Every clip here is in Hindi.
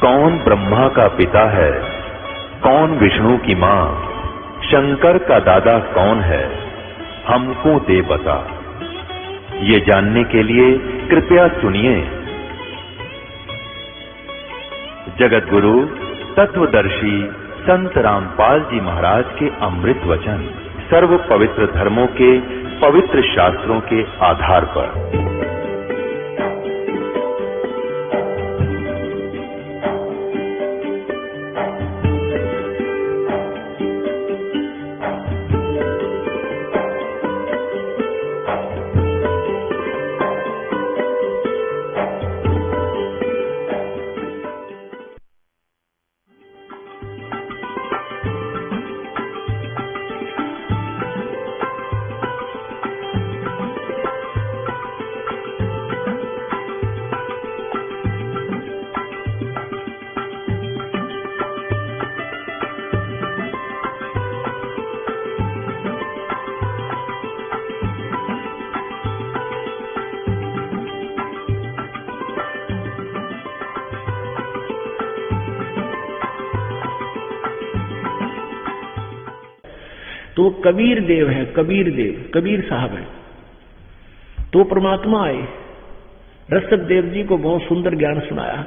कौन ब्रह्मा का पिता है, कौन विष्णु की मां, शंकर का दादा कौन है, हमको दे बता। ये जानने के लिए कृपया सुनिए। जगत गुरु तत्वदर्शी संत रामपाल जी महाराज के अमृत वचन सर्व पवित्र धर्मों के पवित्र शास्त्रों के आधार पर। तो कबीर देव है, कबीर देव, कबीर साहब है। तो परमात्मा आए, ऋषभ देव जी को बहुत सुंदर ज्ञान सुनाया।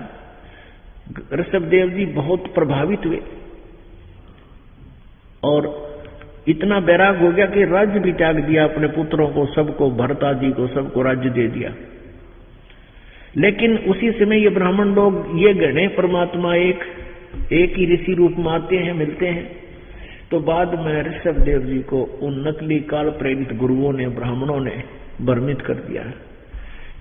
ऋषभ देव जी बहुत प्रभावित हुए और इतना बैराग हो गया कि राज्य भी त्याग दिया, अपने पुत्रों को सबको, भरता जी को सबको राज्य दे दिया। लेकिन उसी समय ये ब्राह्मण लोग ये गणे परमात्मा एक ही ऋषि रूप में आते हैं, मिलते हैं। तो बाद में ऋषभ देव जी को उन नकली काल प्रेरित गुरुओं ने, ब्राह्मणों ने भ्रमित कर दिया है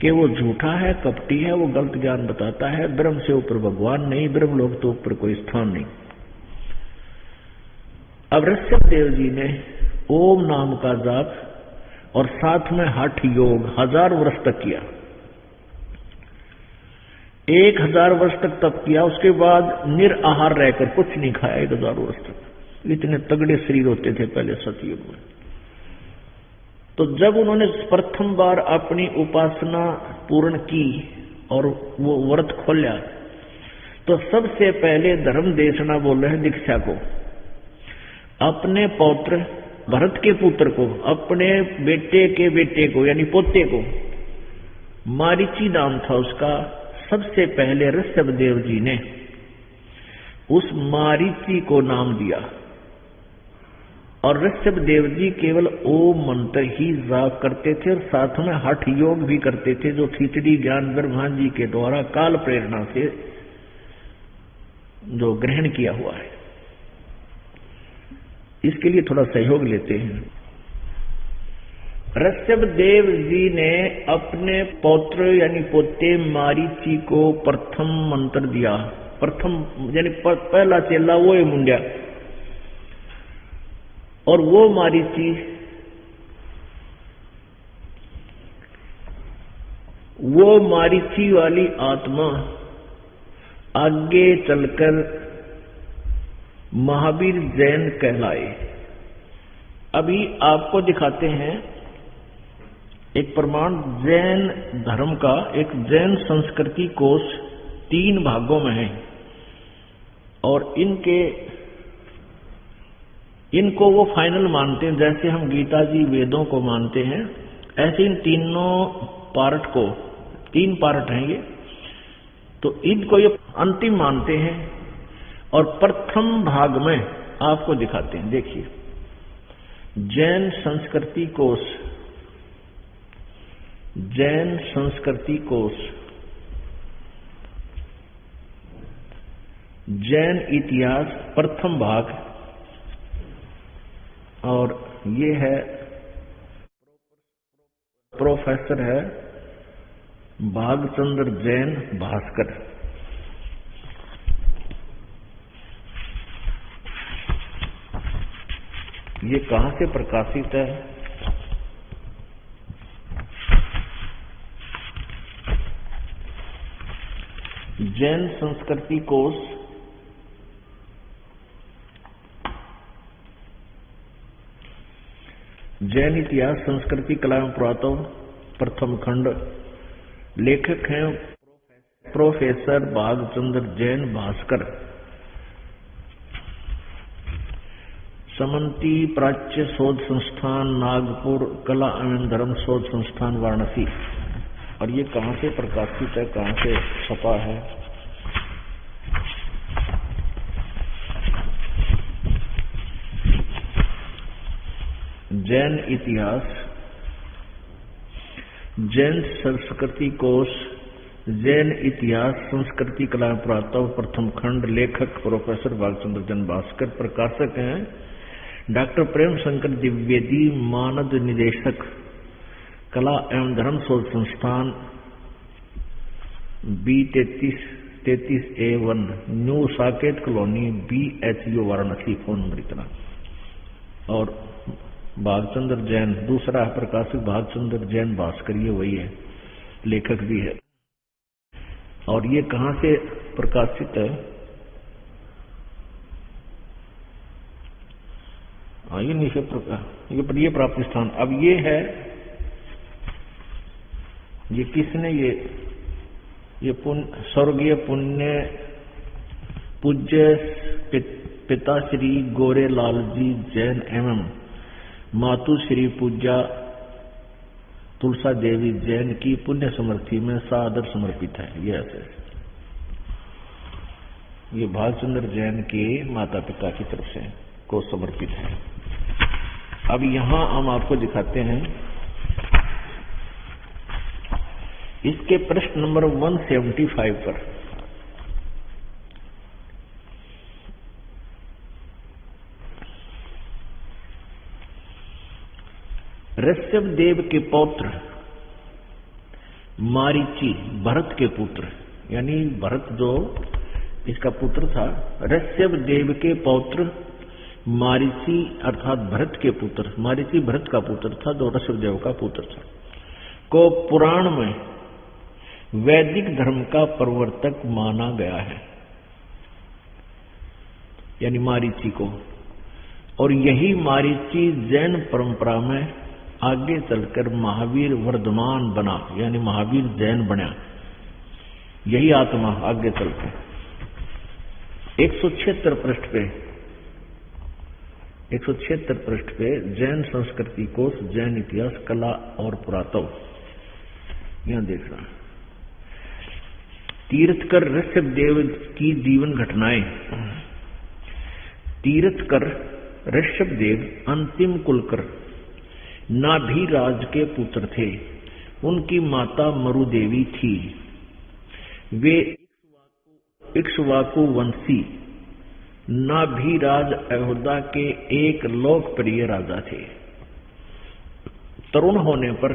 कि वो झूठा है, कपटी है, वो गलत ज्ञान बताता है, ब्रह्म से ऊपर भगवान नहीं, ब्रह्म लोक तो ऊपर कोई स्थान नहीं। अब ऋषभ देव जी ने ओम नाम का जाप और साथ में हठ योग 1000 वर्ष तक किया। 1000 वर्ष तक तप किया। उसके बाद निराहार रहकर कुछ नहीं खाया 1000 वर्ष तक। इतने तगड़े शरीर होते थे पहले सतयुग में। तो जब उन्होंने प्रथम बार अपनी उपासना पूर्ण की और वो व्रत खोला, तो सबसे पहले धर्म देशना बोले हैं दीक्षा को। अपने पौत्र भरत के पुत्र को, अपने बेटे के बेटे को यानी पोते को, मारीची नाम था उसका, सबसे पहले ऋषभ देव जी ने उस मारीची को नाम दिया। और ऋषभ देव जी केवल ओम मंत्र ही जाप करते थे और साथ में हठ योग भी करते थे, जो खिचड़ी ज्ञान ब्रह्मा जी के द्वारा काल प्रेरणा से जो ग्रहण किया हुआ है। इसके लिए थोड़ा सहयोग लेते हैं। ऋषभ देव जी ने अपने पौत्र यानी पोते मारीची को प्रथम मंत्र दिया। प्रथम यानी पहला चेला वो है मुंडिया। और वो मारीची वाली आत्मा आगे चलकर महावीर जैन कहलाए। अभी आपको दिखाते हैं एक प्रमाण जैन धर्म का। एक जैन संस्कृति कोश 3 भागों में है और इनको वो फाइनल मानते हैं। जैसे हम गीता जी वेदों को मानते हैं, ऐसे इन तीनों पार्ट को, 3 पार्ट हैं ये, तो इनको ये अंतिम मानते हैं। और प्रथम भाग में आपको दिखाते हैं, देखिए। जैन संस्कृति कोश, जैन संस्कृति कोश, जैन इतिहास प्रथम भाग। और ये है प्रोफेसर है भागचंद्र जैन भास्कर। ये कहां से प्रकाशित है? जैन संस्कृति कोश, जैन इतिहास संस्कृति कला एवं पुरातत्व प्रथम खंड। लेखक हैं प्रोफेसर भागचंद्र जैन भास्कर, समंती प्राच्य शोध संस्थान नागपुर, कला एवं धर्म शोध संस्थान वाराणसी। और ये कहाँ से प्रकाशित है, कहाँ से छपा है? जैन इतिहास, जैन संस्कृति कोश, जैन इतिहास संस्कृति कला पुरातत्व प्रथम खंड, लेखक प्रोफेसर भागचंद्र जैन भास्कर, प्रकाशक हैं डॉक्टर प्रेम शंकर द्विवेदी, मानद निदेशक कला एवं धर्म शोध संस्थान B33A1 new Saket colony BHU Varanasi. Phone number इतना। और भागचंद्र जैन दूसरा है प्रकाशक भागचंद्र जैन भास्कर, ये वही है, लेखक भी है। और ये कहाँ से प्रकाशित है? ये नीचे ये प्राप्ति स्थान। अब ये है, ये किसने, ये स्वर्गीय पुण्य पूज्य पिता श्री गोरेलाल जी जैन एवं मातु श्री पूज्या तुलसा देवी जैन की पुण्य स्मृति में सादर समर्पित है। ये ऐसे, ये भागचंद्र जैन के माता पिता की तरफ से को समर्पित है। अब यहां हम आपको दिखाते हैं इसके प्रश्न नंबर 175 पर। ऋषभ देव के पौत्र मारीची, भरत के पुत्र, यानी भरत जो इसका पुत्र था, ऋषभ देव के पौत्र मारीची अर्थात भरत के पुत्र, मारीची भरत का पुत्र था जो ऋषभ देव का पुत्र था, को पुराण में वैदिक धर्म का प्रवर्तक माना गया है, यानी मारीची को। और यही मारीची जैन परंपरा में आगे चलकर महावीर वर्धमान बना, यानी महावीर जैन बना। यही आत्मा आगे चलकर 176 पृष्ठ पे 176 पृष्ठ पे जैन संस्कृति कोश, जैन इतिहास कला और पुरातत्व, यहां देख रहा। तीर्थकर ऋषभ देव की जीवन घटनाएं। तीर्थकर ऋषभ देव अंतिम कुलकर नाभिराज के पुत्र थे। उनकी माता मरुदेवी थी। वे इक्ष्वाकु वंशी नाभिराज अयोध्या के एक लोकप्रिय राजा थे। तरुण होने पर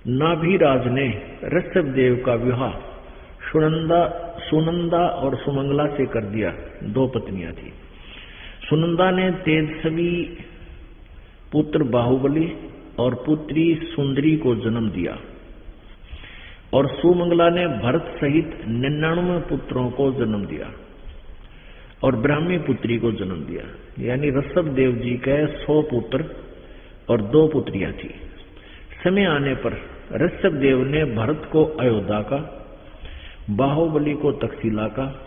नाभिराज ने ऋषभ देव का विवाह सुनंदा और सुमंगला से कर दिया। 2 पत्नियां थी। सुनंदा ने तेजस्वी पुत्र बाहुबली और पुत्री सुंदरी को जन्म दिया और सुमंगला ने भरत सहित 99 पुत्रों को जन्म दिया और ब्राह्मी पुत्री को जन्म दिया। यानी ऋषभ देव जी के 100 पुत्र और 2 पुत्रियां थी। समय आने पर ऋषभ देव ने भरत को अयोध्या का, बाहुबली को तक्षशिला का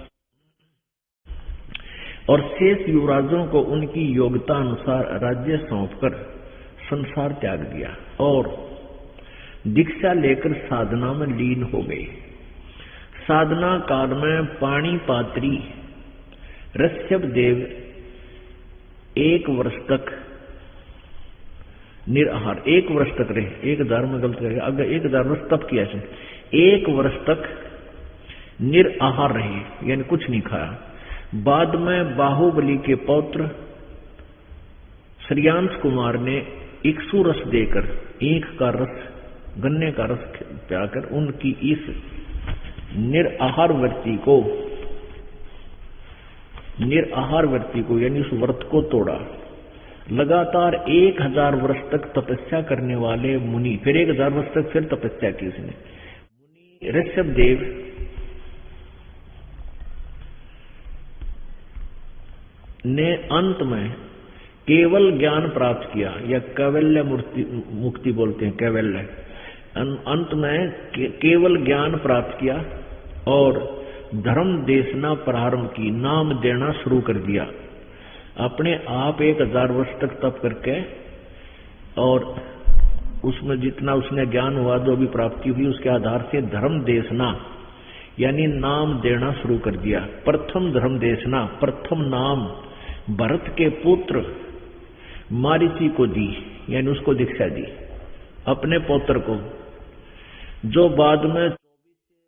और शेष युवराजों को उनकी योग्यता अनुसार राज्य सौंपकर संसार त्याग दिया और दीक्षा लेकर साधना में लीन हो गए। साधना काल में पाणिपात्री ऋषभ देव 1 वर्ष तक निराहार, 1 वर्ष तक रहे। 1000 में गलत रहेगा, अगर 1000 वर्ष तप किया, 1 वर्ष तक निराहार रहे, यानी कुछ नहीं खाया। बाद में बाहुबली के पौत्र श्रेयांश कुमार ने इक्ष्वाकु रस देकर, ईख का रस, गन्ने का रस पिलाकर उनकी इस निराहार वृत्ति को यानी उस व्रत को तोड़ा। लगातार 1000 वर्ष तक तपस्या करने वाले मुनि, फिर 1000 वर्ष तक फिर तपस्या की उसने। मुनि ऋषभ देव ने अंत में केवल ज्ञान प्राप्त किया, या कैवल्य मुक्ति बोलते हैं, कैवल्य। अंत में केवल ज्ञान प्राप्त किया और धर्म देशना प्रारंभ की, नाम देना शुरू कर दिया। अपने आप 1000 वर्ष तक तप करके और उसमें जितना उसने ज्ञान हुआ, जो भी प्राप्ति हुई, उसके आधार से धर्म देशना यानी नाम देना शुरू कर दिया। प्रथम धर्म देशना, प्रथम नाम भरत के पुत्र मारीची को दी, यानी उसको दीक्षा दी अपने पौत्र को, जो बाद में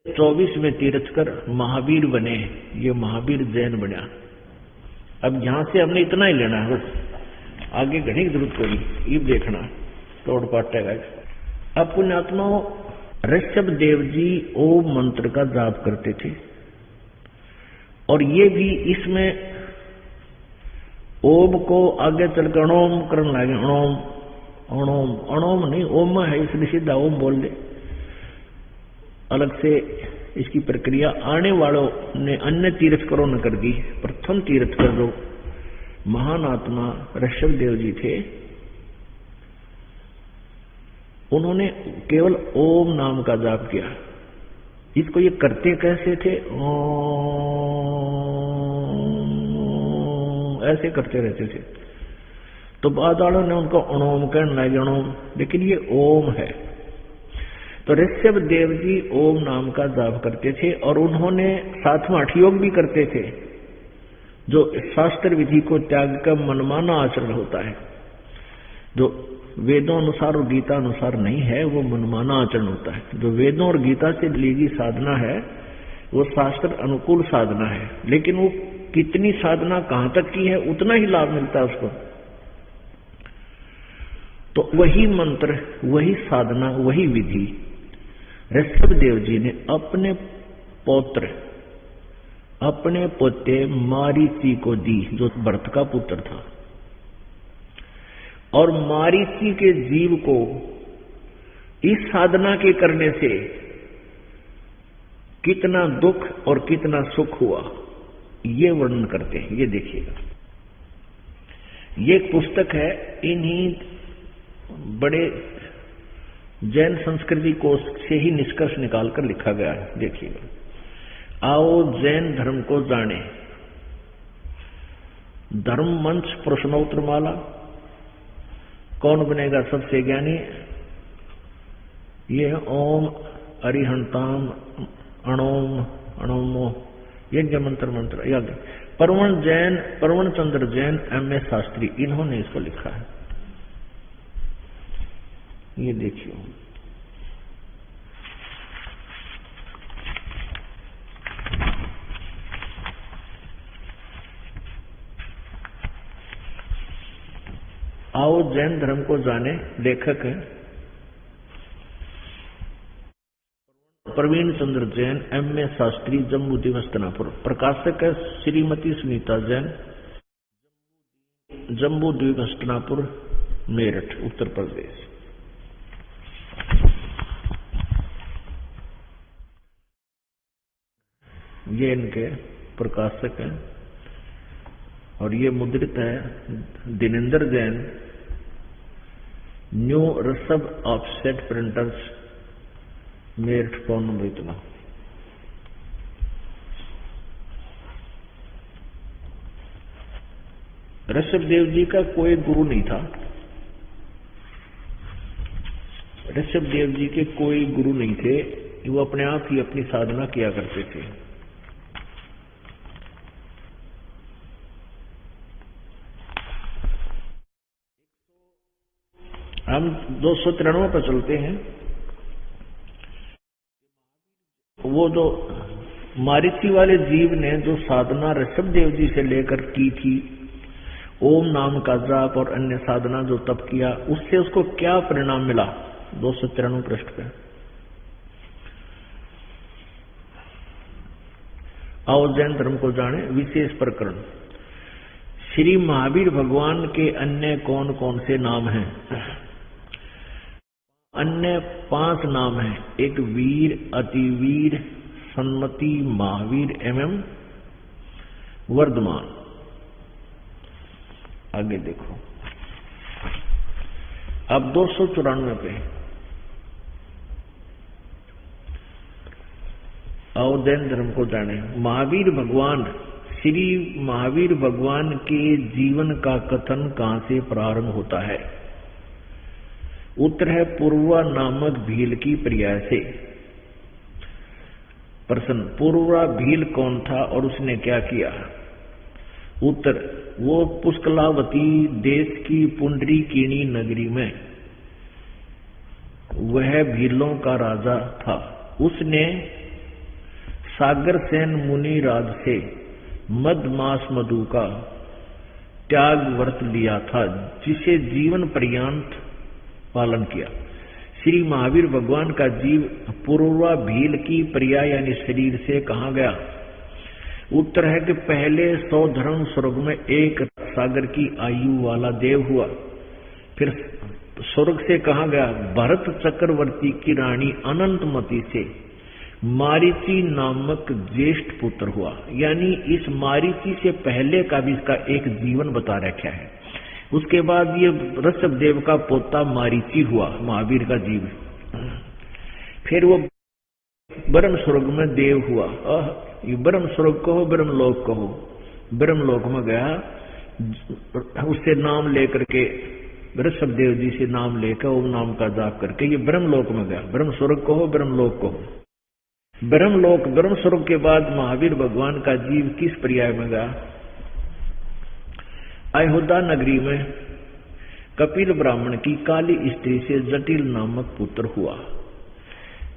24वें तीर्थकर महावीर बने। ये महावीर जैन बना। अब यहां से हमने इतना ही लेना है, बस आगे घनी जरूरत पड़ी, ये देखना तोड़ पाटेगा। अब पुण्यात्माओं, ऋषभ देव जी ओम मंत्र का जाप करते थे और ये भी इसमें ओम को आगे चलकर अणोम करने लगे। अणोम अणोम अणोम नहीं, ओम है इसलिए सीधा ओम बोल दे। अलग से इसकी प्रक्रिया आने वालों ने अन्य तीर्थकरों ने कर दी। प्रथम तीर्थकर जो महान आत्मा ऋषभ देव जी थे, उन्होंने केवल ओम नाम का जाप किया। इसको ये करते कैसे थे? ऐसे करते रहते थे। तो बाद वालों ने उनको अणोम कहने लगे, अणोम, लेकिन ये ओम है। तो ऋषभ देव जी ओम नाम का जाप करते थे और उन्होंने साथ में हठ योग भी करते थे, जो शास्त्र विधि को त्याग कर मनमाना आचरण होता है, जो वेदों अनुसार और गीता अनुसार नहीं है, वो मनमाना आचरण होता है। जो वेदों और गीता से ली गई साधना है वो शास्त्र अनुकूल साधना है, लेकिन वो कितनी साधना कहां तक की है उतना ही लाभ मिलता है उसको। तो वही मंत्र, वही साधना, वही विधि ऋषभ देव जी ने अपने पौत्र, अपने पोते मारीची को दी, जो भरत का पुत्र था। और मारीची के जीव को इस साधना के करने से कितना दुख और कितना सुख हुआ, ये वर्णन करते हैं। ये देखिएगा, ये एक पुस्तक है, इन्हीं बड़े जैन संस्कृति कोश से ही निष्कर्ष निकालकर लिखा गया है। देखिएगा, आओ जैन धर्म को जाने, धर्म मंच प्रश्नोत्तर माला, कौन बनेगा सबसे ज्ञानी, ये है ओम अरिहंताम अणोम अणोमो यज्ञ मंत्र याद। परवण चंद्र जैन M.A. शास्त्री, इन्होंने इसको लिखा है। ये देखिए, आओ जैन धर्म को जाने, लेखक है प्रवीण चंद्र जैन M.A. शास्त्री, जम्मू द्वीप हस्तिनापुर। प्रकाशक है श्रीमती सुनीता जैन, जम्मू द्वीप हस्तिनापुर, मेरठ, उत्तर प्रदेश। ये इनके प्रकाशक हैं और ये मुद्रित है Dinendra Jain, new Rishabh offset printers, Meerut, phone number इतना। ऋषभ देव जी का कोई गुरु नहीं था। ऋषभ देव जी के कोई गुरु नहीं थे, वो अपने आप ही अपनी साधना किया करते थे। हम 293 पर चलते हैं। वो जो मारीची वाले जीव ने जो साधना ऋषभ देव जी से लेकर की थी, ओम नाम का जाप और अन्य साधना जो तप किया, उससे उसको क्या परिणाम मिला? 293 पृष्ठ पे। आओ जैन धर्म को जाने, विशेष प्रकरण। श्री महावीर भगवान के अन्य कौन कौन से नाम हैं? अन्य 5 नाम हैं। एक वीर, अतिवीर, सन्मति, महावीर एवं वर्धमान। आगे देखो, अब 294 पे आओ जैन धर्म को जाने। महावीर भगवान, श्री महावीर भगवान के जीवन का कथन कहां से प्रारंभ होता है? उत्तर है पूर्वा नामक भील की पर्याय से। प्रश्न, पूर्वा भील कौन था और उसने क्या किया? उत्तर, वो पुष्कलावती देश की पुंडरीकिणी नगरी में वह भीलों का राजा था। उसने सागरसेन मुनि राज से मधमास मधु का त्याग व्रत लिया था, जिसे जीवन पर्यंत पालन किया। श्री महावीर भगवान का जीव पूर्वा भील की पर्याय यानी शरीर से कहाँ गया? उत्तर है कि पहले 100 धर्म स्वर्ग में एक सागर की आयु वाला देव हुआ। फिर स्वर्ग से कहाँ गया? भरत चक्रवर्ती की रानी अनंतमती से मारीची नामक ज्येष्ठ पुत्र हुआ। यानी इस मारीची से पहले का भी इसका एक जीवन बता रखा है। उसके बाद ये ऋषभ देव का पोता मारीची हुआ, महावीर का जीव। फिर वो ब्रह्म स्वर्ग में देव हुआ। ये ब्रह्म स्वर्ग कहो, ब्रह्मलोक कहो। ब्रह्मलोक में गया, उससे नाम लेकर के ऋषभ देव जी से नाम लेकर ओम नाम का जाप करके ये ब्रह्मलोक में गया। ब्रह्म स्वर्ग कहो, ब्रह्मलोक कहो। ब्रह्मलोक, ब्रह्म स्वर्ग के बाद महावीर भगवान का जीव किस पर्याय में गया? अयोध्या नगरी में कपिल ब्राह्मण की काली स्त्री से जटिल नामक पुत्र हुआ।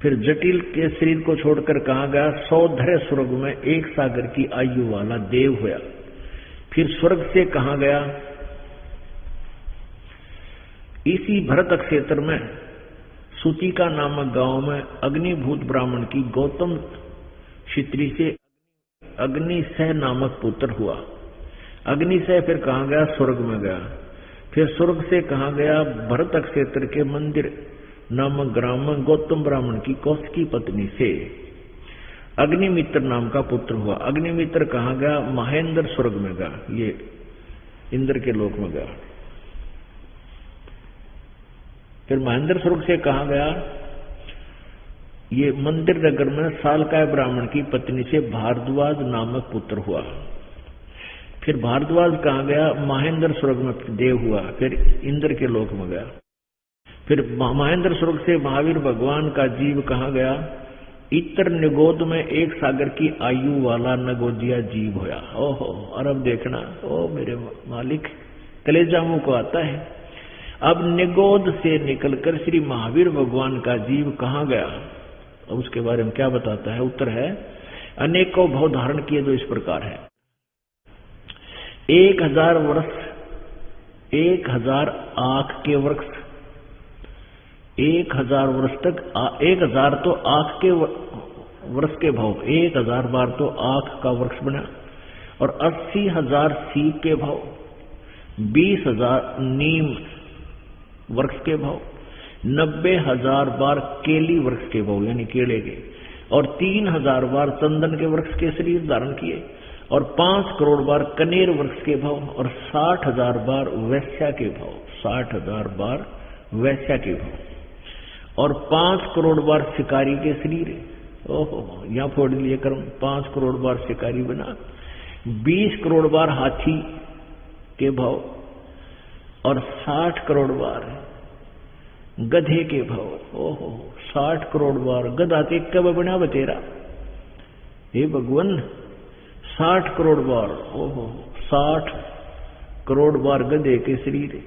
फिर जटिल के शरीर को छोड़कर कहा गया? 100 धरे स्वर्ग में एक सागर की आयु वाला देव हुआ। फिर स्वर्ग से कहा गया? इसी भरत क्षेत्र में सुतिका नामक गांव में अग्निभूत ब्राह्मण की गौतम क्षत्रिय से अग्निसह नामक पुत्र हुआ। अग्निसह फिर कहा गया? स्वर्ग में गया। फिर स्वर्ग से कहा गया? भरत क्षेत्र के मंदिर नामक ग्राम में गौतम ब्राह्मण की कौशिकी पत्नी से अग्निमित्र नाम का पुत्र हुआ। अग्निमित्र कहा गया? महेंद्र स्वर्ग में गया, ये इंद्र के लोक में गया। फिर महेंद्र स्वर्ग से कहा गया? ये मंदिर नगर में सालकाय ब्राह्मण की पत्नी से भारद्वाज नामक पुत्र हुआ। फिर भारद्वाज कहा गया? महेंद्र स्वर्ग में देव हुआ। फिर इंद्र के लोक में गया। फिर महेंद्र स्वर्ग से महावीर भगवान का जीव कहा गया? इतर निगोद में एक सागर की आयु वाला नगोजिया जीव होया। ओहो, और अब देखना, ओ मेरे मालिक, कलेजा मुंह को आता है। अब निगोद से निकलकर श्री महावीर भगवान का जीव कहाँ गया? अब उसके बारे में क्या बताता है? उत्तर है, अनेकों भाव धारण किए जो इस प्रकार है। 1000 वर्ष, 1000 आंख के वृक्ष, 1000 वर्ष तक 1000 तो आंख के वृक्ष के भाव, 1000 बार तो आंख का वृक्ष बना, और 80,000 सीप के भाव, 20,000 नीम वृक्ष के भाव, 90,000 बार केली वृक्ष के भाव यानी केले के, और 3000 बार चंदन के वृक्ष के शरीर धारण किए, और 5 करोड़ बार कनेर वृक्ष के भाव, और 60,000 बार वैश्या के भाव, 60,000 बार वैश्या के भाव, और 5 करोड़ बार शिकारी के शरीर। ओहो, यहां फोड़ लिए कर्म, 5 करोड़ बार शिकारी बना, 20 करोड़ बार हाथी के भाव, और 60 करोड़ बार गधे के भाव। ओहो, 60 करोड़ बार गधा ते कब बना बतेरा? हे भगवान, 60 करोड़ बार, ओहो, 60 करोड़ बार गधे के शरीर,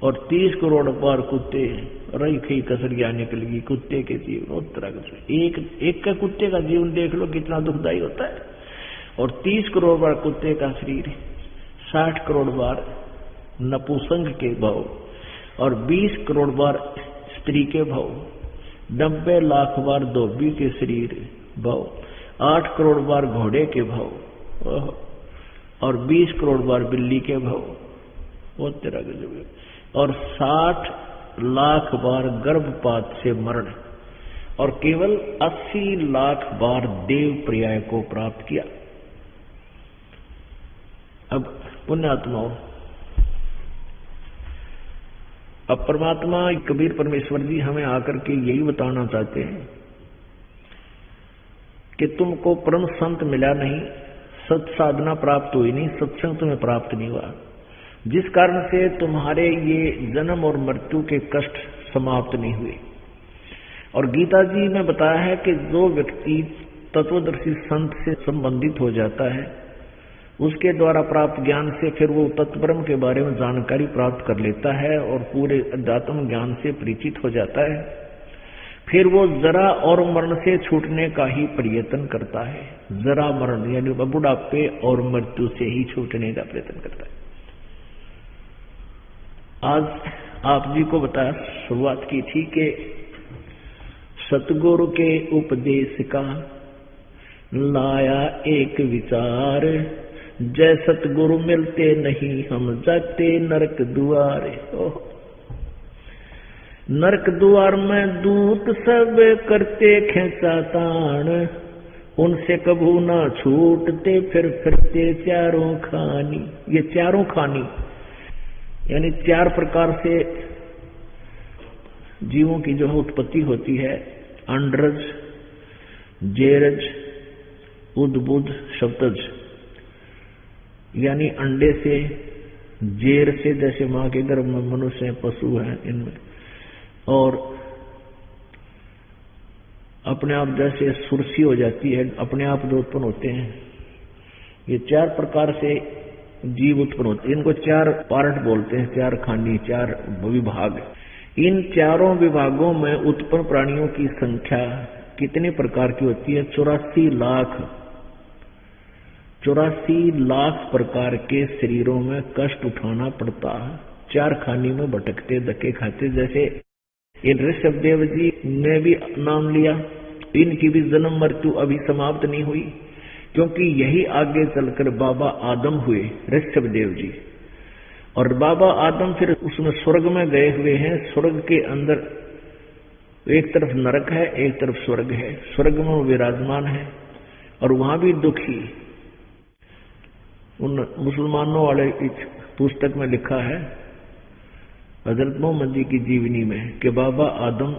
और 30 करोड़ बार कुत्ते। रही खई कसरिया निकलेगी कुत्ते के जीवन। एक का कुत्ते का जीवन देख लो कितना दुखदायी होता है। और 30 करोड़ बार कुत्ते का शरीर, 60 करोड़ बार नपुंसक के भाव, और 20 करोड़ बार स्त्री के भाव, 90 लाख बार धोबी के शरीर भाव, 8 करोड़ बार घोड़े के भाव, और 20 करोड़ बार बिल्ली के भाव। वो तेरा गजब है। और 60 लाख बार गर्भपात से मरण, और केवल 80 लाख बार देव पर्याय को प्राप्त किया। अब पुण्यात्माओं, अब परमात्मा कबीर परमेश्वर जी हमें आकर के यही बताना चाहते हैं कि तुमको परम संत मिला नहीं, सत साधना प्राप्त हुई नहीं, सत्संग तुम्हें प्राप्त नहीं हुआ, जिस कारण से तुम्हारे ये जन्म और मृत्यु के कष्ट समाप्त नहीं हुए। और गीता जी में बताया है कि जो व्यक्ति तत्वदर्शी संत से संबंधित हो जाता है, उसके द्वारा प्राप्त ज्ञान से फिर वो तत्ब्रह्म के बारे में जानकारी प्राप्त कर लेता है और पूरे अध्यात्म ज्ञान से परिचित हो जाता है। फिर वो जरा और मरण से छूटने का ही प्रयत्न करता है। जरा मरण यानी बुढ़ापे और मृत्यु से ही छूटने का प्रयत्न करता है। आज आप जी को बताया, शुरुआत की थी कि सतगुरु के उपदेश का लाया एक विचार, जय सतगुरु मिलते नहीं हम जाते नरक दुआरे। नरक द्वार में दूत सब करते खेचा ताण, उनसे कभू ना छूटते फिर फिरते चारों खानी। ये चारों खानी यानी चार प्रकार से जीवों की जो उत्पत्ति होती है, अंडरज, जेरज, उद्बुद्ध, शब्दज। यानी अंडे से, जेर से, जैसे मां के गर्भ में मनुष्य पशु हैं इनमें, और अपने आप जैसे सुरसी हो जाती है, अपने आप जो उत्पन्न होते हैं। ये चार प्रकार से जीव उत्पन्न होते हैं। इनको चार पार्ट बोलते हैं, चार खानी, चार विभाग। इन चारों विभागों में उत्पन्न प्राणियों की संख्या कितने प्रकार की होती है? 84 लाख प्रकार के शरीरों में कष्ट उठाना पड़ता है। चार खानी में भटकते धक्के खाते। जैसे इन ऋषभदेव जी ने भी नाम लिया, इनकी भी जन्म मृत्यु अभी समाप्त नहीं हुई, क्योंकि यही आगे चलकर बाबा आदम हुए, ऋषभदेव जी। और बाबा आदम फिर उसमें स्वर्ग में गए हुए हैं। स्वर्ग के अंदर एक तरफ नरक है, एक तरफ स्वर्ग है। स्वर्ग में वो विराजमान है और वहां भी दुखी। उन मुसलमानों वाले इस पुस्तक में लिखा है, हजरत मोहम्मद जी की जीवनी में, कि बाबा आदम,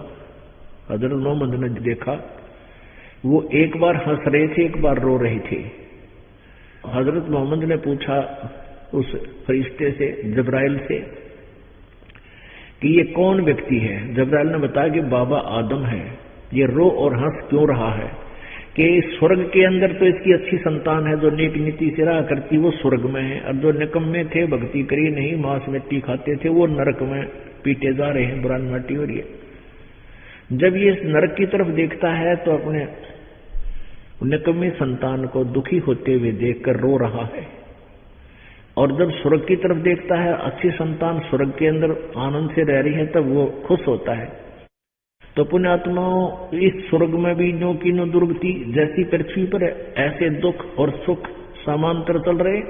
हजरत मोहम्मद ने देखा, वो एक बार हंस रहे थे, एक बार रो रहे थे। हजरत मोहम्मद ने पूछा उस फरिश्ते से, जबराइल से, कि ये कौन व्यक्ति है? जबराइल ने बताया कि बाबा आदम है। ये रो और हंस क्यों रहा है? कि स्वर्ग के अंदर तो इसकी अच्छी संतान है, जो नेक नीति से रहा करती, वो स्वर्ग में है, और जो निकम्मे थे, भक्ति करी नहीं, मांस मिट्टी खाते थे, वो नरक में पीटे जा रहे हैं, बुरान माटी हो रही है। जब ये नरक की तरफ देखता है तो अपने निकम्मी संतान को दुखी होते हुए देखकर रो रहा है, और जब स्वर्ग की तरफ देखता है, अच्छी संतान स्वर्ग के अंदर आनंद से रह रही है, तब वो खुश होता है। तो पुण्यात्माओं, इस स्वर्ग में भी जो की नो दुर्गति, जैसी पृथ्वी पर ऐसे दुख और सुख समांतर चल रहे।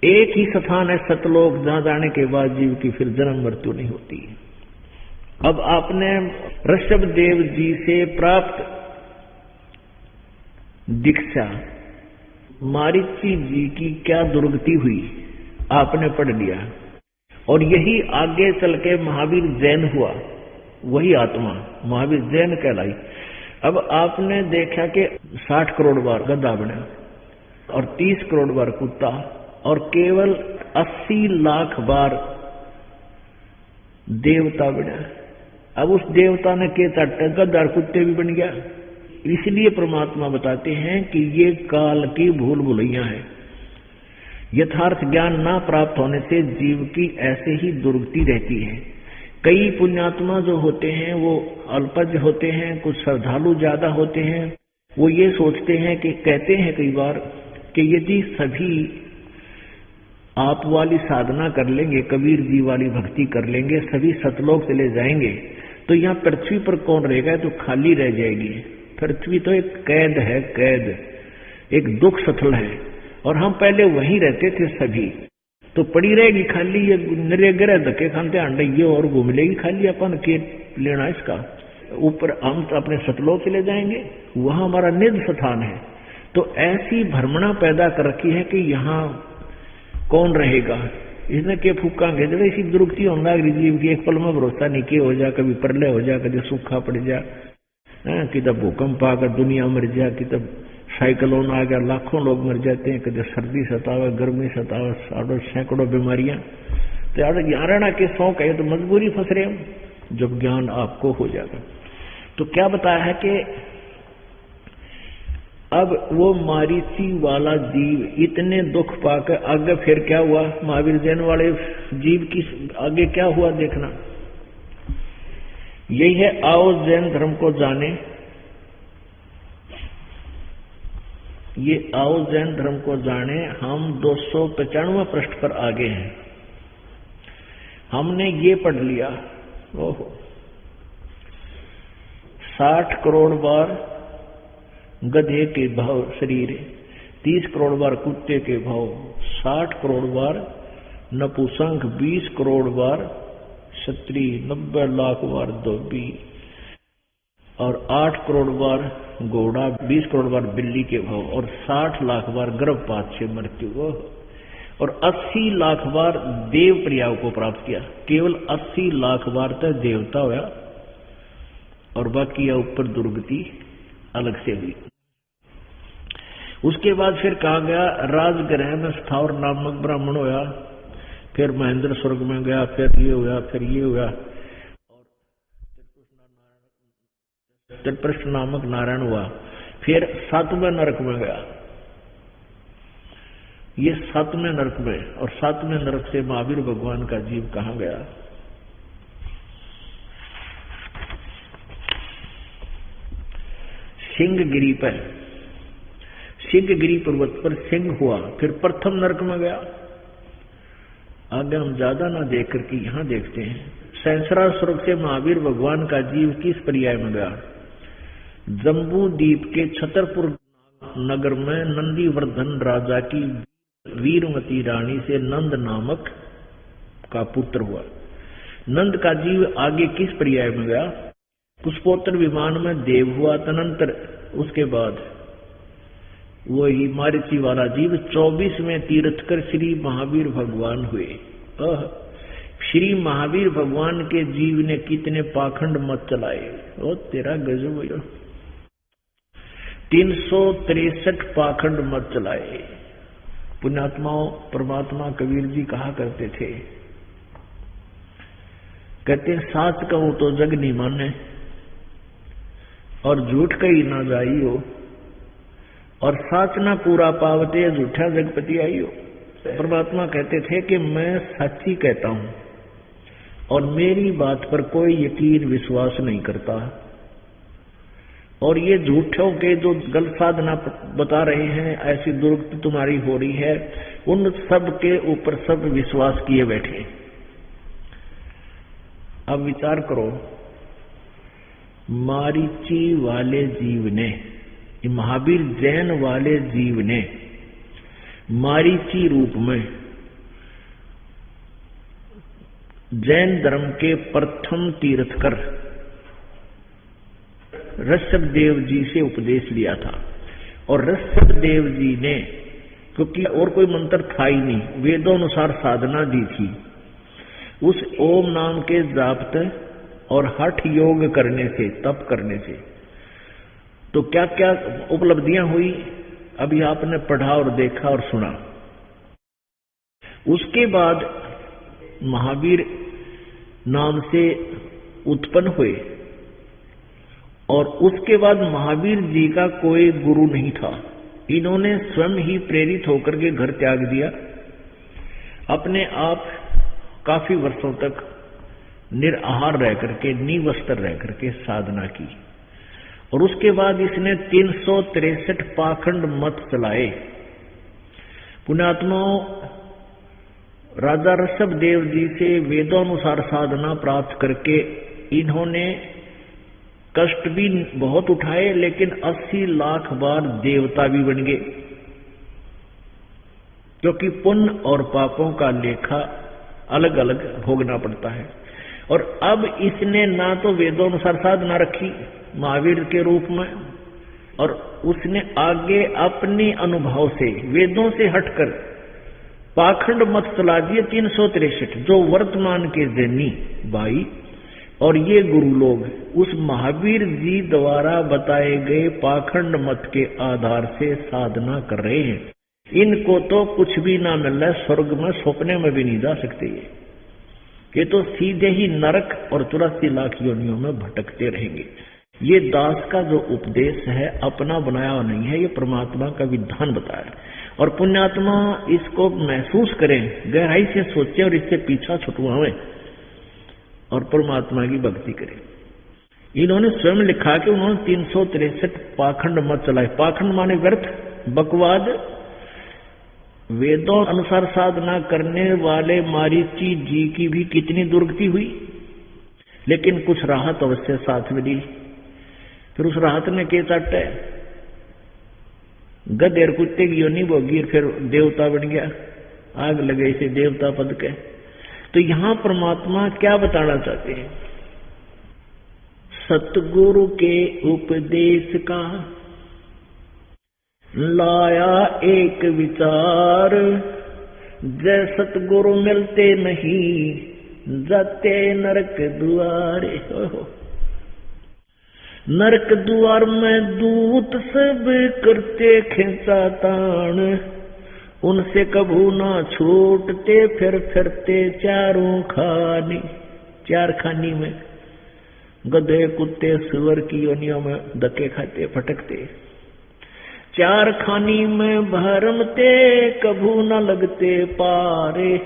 एक ही स्थान है सतलोक, जहां जाने के बाद जीव की फिर जन्म मृत्यु नहीं होती। अब आपने ऋषभदेव जी से प्राप्त दीक्षा, मारीची जी की क्या दुर्गति हुई, आपने पढ़ लिया। और यही आगे चल के महावीर जैन हुआ, वही आत्मा महावीर जैन कहलाई। अब आपने देखा कि 60 करोड़ बार गधा बना और 30 करोड़ बार कुत्ता, और केवल 80 लाख बार देवता बना। अब उस देवता ने के चाटा, गधा कुत्ते भी बन गया। इसलिए परमात्मा बताते हैं कि ये काल की भूल भुलैया है। यथार्थ ज्ञान ना प्राप्त होने से जीव की ऐसे ही दुर्गति रहती है। कई पुण्यात्मा जो होते हैं वो अल्पज्ञ होते हैं, कुछ श्रद्धालु ज्यादा होते हैं। वो ये सोचते हैं कि, कहते हैं कई बार कि यदि सभी आप वाली साधना कर लेंगे, कबीर जी वाली भक्ति कर लेंगे, सभी सतलोक चले जाएंगे, तो यहाँ पृथ्वी पर कौन रहेगा? तो खाली रह जाएगी। पृथ्वी तो एक कैद है, कैद, एक दुख स्थल है, और हम पहले वहीं रहते थे सभी, तो पड़ी रहेगी खाली। ये निरे ग्रह धक्के खाते अंडे, ये और घूम लेगी खाली, अपन के लेना इसका। ऊपर हम तो अपने सतलोक चले जाएंगे, वहां हमारा निज स्थान है। तो ऐसी भ्रमणा पैदा कर रखी है कि यहाँ कौन रहेगा। इसने के फूकांगे जब ऐसी दुर्गति होना जीव की, एक पल में भरोसा नहीं किया, हो जा, कभी प्रलय हो जा, कभी सूखा पड़ जा, कि तब भूकंप आ गया दुनिया मर जाए, कि तब साइक्लोन आ गया लाखों लोग मर जाते हैं, कभी सर्दी सतावे, गर्मी सतावे, सैकड़ों बीमारियां। तो यार यहाँ रहना के शौक है तो मजबूरी फंस रहे हम, जब ज्ञान आपको हो जाएगा। तो क्या बताया है कि अब वो मारीची वाला जीव इतने दुख पाकर आगे फिर क्या हुआ, महावीर जैन वाले जीव की आगे क्या हुआ देखना। यही है आओ जैन धर्म को जाने। ये आओ जैन धर्म को जाने, हम 295 पृष्ठ पर आगे हैं। हमने ये पढ़ लिया, ओहो 60 करोड़ बार गधे के भाव शरीर, 30 करोड़ बार कुत्ते के भाव, 60 करोड़ बार नपुंसक, 20 करोड़ बार क्षत्रिय, 90 लाख बार धोबी और 8 करोड़ बार घोड़ा, 20 करोड़ बार बिल्ली के भाव और 60 लाख बार गर्भपात से मृत्यु और 80 लाख बार देव प्रियाव को प्राप्त किया। केवल 80 लाख बार तक देवता हुआ और बाकी या ऊपर दुर्गति अलग से हुई। उसके बाद फिर कहा गया राजगृह में स्थावर नामक ब्राह्मण होया, फिर महेंद्र स्वर्ग में गया, फिर ये हुआ, फिर ये हुआ और त्रिपृष्ठ नामक नारायण हुआ, फिर 7वें नरक में गया। ये 7वें नरक में, और 7वें नरक से महावीर भगवान का जीव कहां गया। सिंहगिरी पर, सिंहगिरी पर्वत पर सिंह हुआ, फिर प्रथम नरक में गया। आगे हम ज्यादा ना देख करके यहां देखते हैं। सैंसरा स्वर्ग से महावीर भगवान का जीव किस पर्याय में गया। जम्बू द्वीप के छतरपुर नगर में नंदीवर्धन राजा की वीरमती रानी से नंद नामक का पुत्र हुआ। नंद का जीव आगे किस पर्याय में गया। पुष्पोत्तर विमान में देव हुआ, तदनंतर उसके बाद वही मारीची वाला जीव 24वें तीर्थकर श्री महावीर भगवान हुए। श्री महावीर भगवान के जीव ने कितने पाखंड मत चलाए, ओ तेरा गजब हो। 363 पाखंड मत चलाए। पुण्यात्माओं, परमात्मा कबीर जी कहा करते थे, कहते साच कहूं तो जग नहीं माने और झूठ कही ना जाइयो, और साच ना पूरा पावते झूठा जगपति आइयो। परमात्मा कहते थे कि मैं सच्ची कहता हूं और मेरी बात पर कोई यकीन विश्वास नहीं करता, और ये झूठों के जो गलत साधना बता रहे हैं, ऐसी दुर्गति तुम्हारी हो रही है, उन सब के ऊपर सब विश्वास किए बैठे। अब विचार करो, मारीची वाले जीव ने, महावीर जैन वाले जीव ने मारीची रूप में जैन धर्म के प्रथम तीर्थकर ऋषभ देव जी से उपदेश लिया था। और ऋषभ देव जी ने, क्योंकि और कोई मंत्र था ही नहीं, वेदों अनुसार साधना दी थी, उस ओम नाम के जाप और हठ योग करने से, तप करने से तो क्या क्या उपलब्धियां हुई, अभी आपने पढ़ा और देखा और सुना। उसके बाद महावीर नाम से उत्पन्न हुए, और उसके बाद महावीर जी का कोई गुरु नहीं था। इन्होंने स्वयं ही प्रेरित होकर के घर त्याग दिया, अपने आप काफी वर्षों तक निराहार रह करके, निवस्त्र रह करके साधना की। और उसके बाद इसने 363 पाखंड मत चलाए। पुण्यात्माओं, राजा ऋषभ देव जी से वेदोनुसार साधना प्राप्त करके इन्होंने कष्ट भी बहुत उठाए, लेकिन 80 लाख बार देवता भी बन गए, क्योंकि पुण्य और पापों का लेखा अलग अलग भोगना पड़ता है। और अब इसने ना तो वेदोनुसार साधना रखी महावीर के रूप में, और उसने आगे अपने अनुभव से, वेदों से हटकर पाखंड मत चला दिए 363, जो वर्तमान के जैनी भाई और ये गुरु लोग उस महावीर जी द्वारा बताए गए पाखंड मत के आधार से साधना कर रहे हैं। इनको तो कुछ भी ना मिल रहा है, स्वर्ग में सपने में भी नहीं जा सकते। ये तो सीधे ही नरक और 84 लाख योनियों में भटकते रहेंगे। ये दास का जो उपदेश है अपना बनाया हुआ नहीं है, ये परमात्मा का विधान बताया। और पुण्यात्मा इसको महसूस करें, गहराई से सोचे और इससे पीछा छुटवाएं और परमात्मा की भक्ति करें। इन्होंने स्वयं लिखा कि उन्होंने 363 पाखंड मत चलाए। पाखंड माने व्यर्थ, बकवाद। वेदों अनुसार साधना करने वाले मारीची जी की भी कितनी दुर्गति हुई, लेकिन कुछ राहत अवश्य साथ मिली। फिर उस राहत ने के चाटे, गधे और कुत्ते की योनि भोगी, फिर देवता बन गया, आग लगे इसे देवता पद के। तो यहां परमात्मा क्या बताना चाहते हैं? सतगुरु के उपदेश का लाया एक विचार, जय सतगुरु मिलते नहीं जाते नरक दुआरे। नरक द्वार में दूत सब करते खिंचा तान, उनसे कभू ना छूटते फिर फिरते चारों खानी। चार खानी में गधे कुत्ते सुअर की योनियों में धक्के खाते फटकते। चार खानी में भरमते कभू न लगते पारे,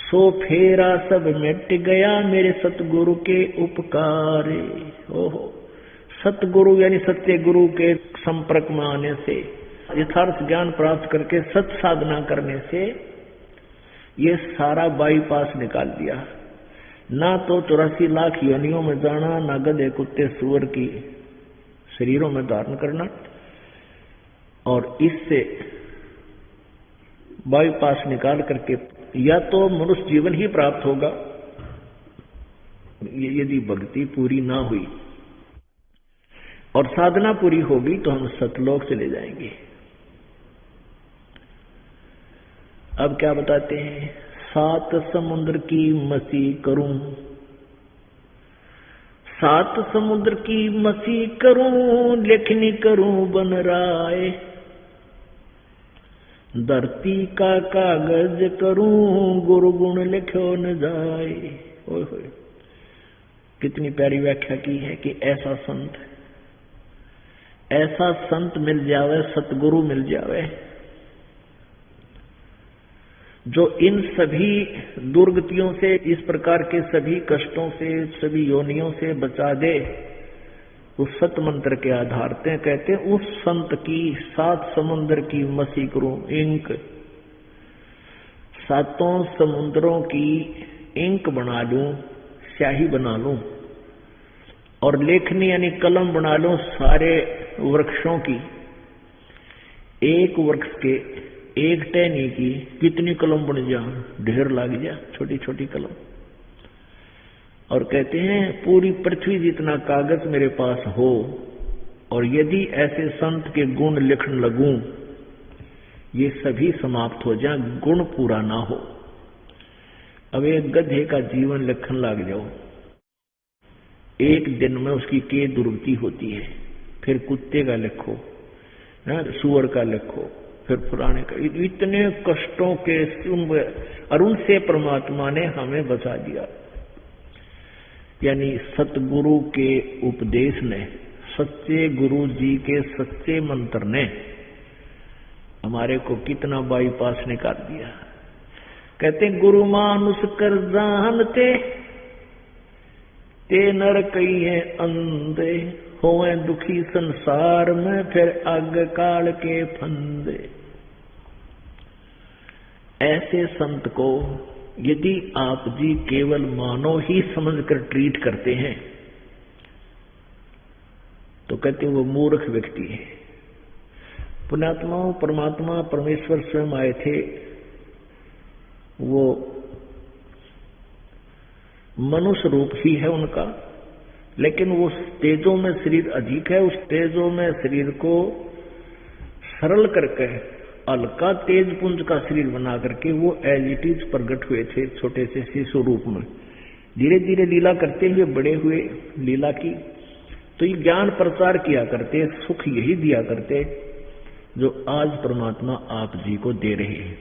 सो फेरा सब मिट गया मेरे सतगुरु के उपकारे। ओहो, सतगुरु यानी सत्य गुरु के संपर्क में आने से, यथार्थ ज्ञान प्राप्त करके सत साधना करने से ये सारा बाईपास निकाल दिया। ना तो 84 लाख योनियों में जाना, ना गधे कुत्ते सुअर की शरीरों में धारण करना, और इससे बाईपास निकाल करके या तो मनुष्य जीवन ही प्राप्त होगा यदि भक्ति पूरी ना हुई, और साधना पूरी होगी तो हम सतलोक चले जाएंगे। अब क्या बताते हैं? 7 समुद्र की मसी करूं, 7 समुद्र की मसी करूं, लेखनी करूं बन राय, धरती का कागज करूं, गुरु गुण लिखो न जाए। ओए होए, कितनी प्यारी व्याख्या की है कि ऐसा संत मिल जावे, सतगुरु मिल जावे, जो इन सभी दुर्गतियों से, इस प्रकार के सभी कष्टों से, सभी योनियों से बचा दे। उस सत मंत्र के आधार पे कहते हैं उस संत की 7 समुद्र की मसी करूं, इंक, 7 समुद्रों की इंक बना लूं, स्याही बना लूं, और लेखनी यानी कलम बना लूं सारे वृक्षों की। एक वृक्ष के एक टहनी की कितनी कलम बन जा, ढेर लग जा, छोटी छोटी कलम। और कहते हैं पूरी पृथ्वी जितना कागज मेरे पास हो, और यदि ऐसे संत के गुण लिखने लगूं, ये सभी समाप्त हो जाए, गुण पूरा ना हो। अब एक गधे का जीवन लिखने लग जाओ, एक दिन में उसकी के दुर्गति होती है। फिर कुत्ते का लिखो, सुअर का लिखो, फिर पुराने का, इतने कष्टों के और उनसे परमात्मा ने हमें बचा दिया। यानी सतगुरु के उपदेश ने, सच्चे गुरु जी के सच्चे मंत्र ने हमारे को कितना बाईपास निकाल दिया। कहते गुरु मानुष कर जानते, ते नर कई है अंधे, होए दुखी संसार में फिर आग काल के फंदे। ऐसे संत को यदि आप जी केवल मानव ही समझकर ट्रीट करते हैं तो कहते वो मूर्ख व्यक्ति है। पुण्यात्माओं, परमात्मा परमेश्वर स्वयं आए थे, वो मनुष्य रूप ही है उनका, लेकिन वो तेजों में शरीर अधिक है। उस तेजों में शरीर को सरल करके हल्का तेज पुंज का शरीर बना करके वो एज इट इज प्रकट हुए थे छोटे से शिशु रूप में, धीरे धीरे लीला करते हुए बड़े हुए लीला की, तो ये ज्ञान प्रचार किया करते, सुख यही दिया करते जो आज परमात्मा आप जी को दे रहे हैं।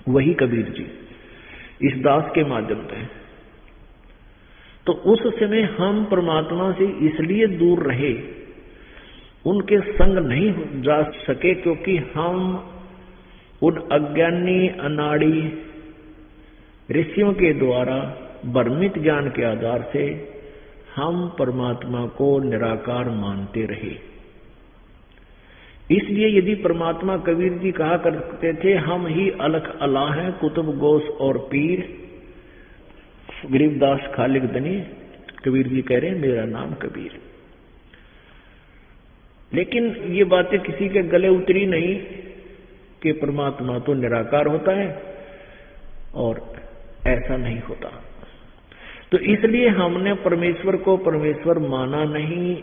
वही कबीर जी इस दास के माध्यम से। तो उस समय हम परमात्मा से इसलिए दूर रहे, उनके संग नहीं जा सके, क्योंकि हम उन अज्ञानी अनाड़ी ऋषियों के द्वारा भ्रमित ज्ञान के आधार से हम परमात्मा को निराकार मानते रहे। इसलिए यदि परमात्मा, कबीर जी कहा करते थे, हम ही अलख अला हैं, कुतुब गौस और पीर, गरीबदास खालिक दनी, कबीर जी कह रहे हैं मेरा नाम कबीर। लेकिन ये बातें किसी के गले उतरी नहीं कि परमात्मा तो निराकार होता है और ऐसा नहीं होता। तो इसलिए हमने परमेश्वर को परमेश्वर माना नहीं,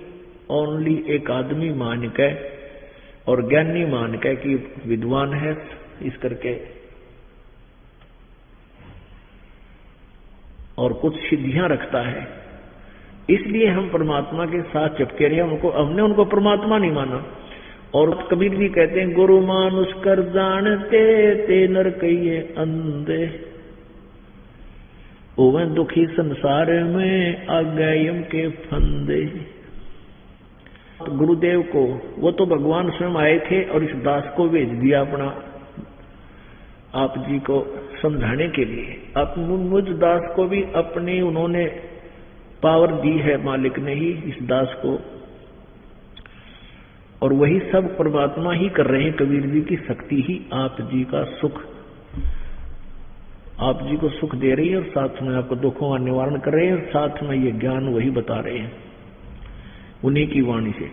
ओनली एक आदमी मान के और ज्ञानी मान के कि विद्वान है इस करके, और कुछ सिद्धियां रखता है, इसलिए हम परमात्मा के साथ चिपके रहे। हमने उनको परमात्मा नहीं माना। और कबीर जी कहते हैं, गुरु मानुष कर जानते ते नर कहिए अंधे, ओवे दुखी संसार में आ गए यम के फंदे। गुरुदेव को, वो तो भगवान स्वयं आए थे और इस दास को भेज दिया अपना, आप जी को समझाने के लिए। अब मुझ दास को भी अपनी उन्होंने पावर दी है, मालिक ने ही इस दास को, और वही सब परमात्मा ही कर रहे हैं। कबीर जी की शक्ति ही आप जी का सुख, आप जी को सुख दे रही है और साथ में आपको दुखों का निवारण कर रहे हैं, और साथ में ये ज्ञान वही बता रहे हैं उन्हीं की वाणी से।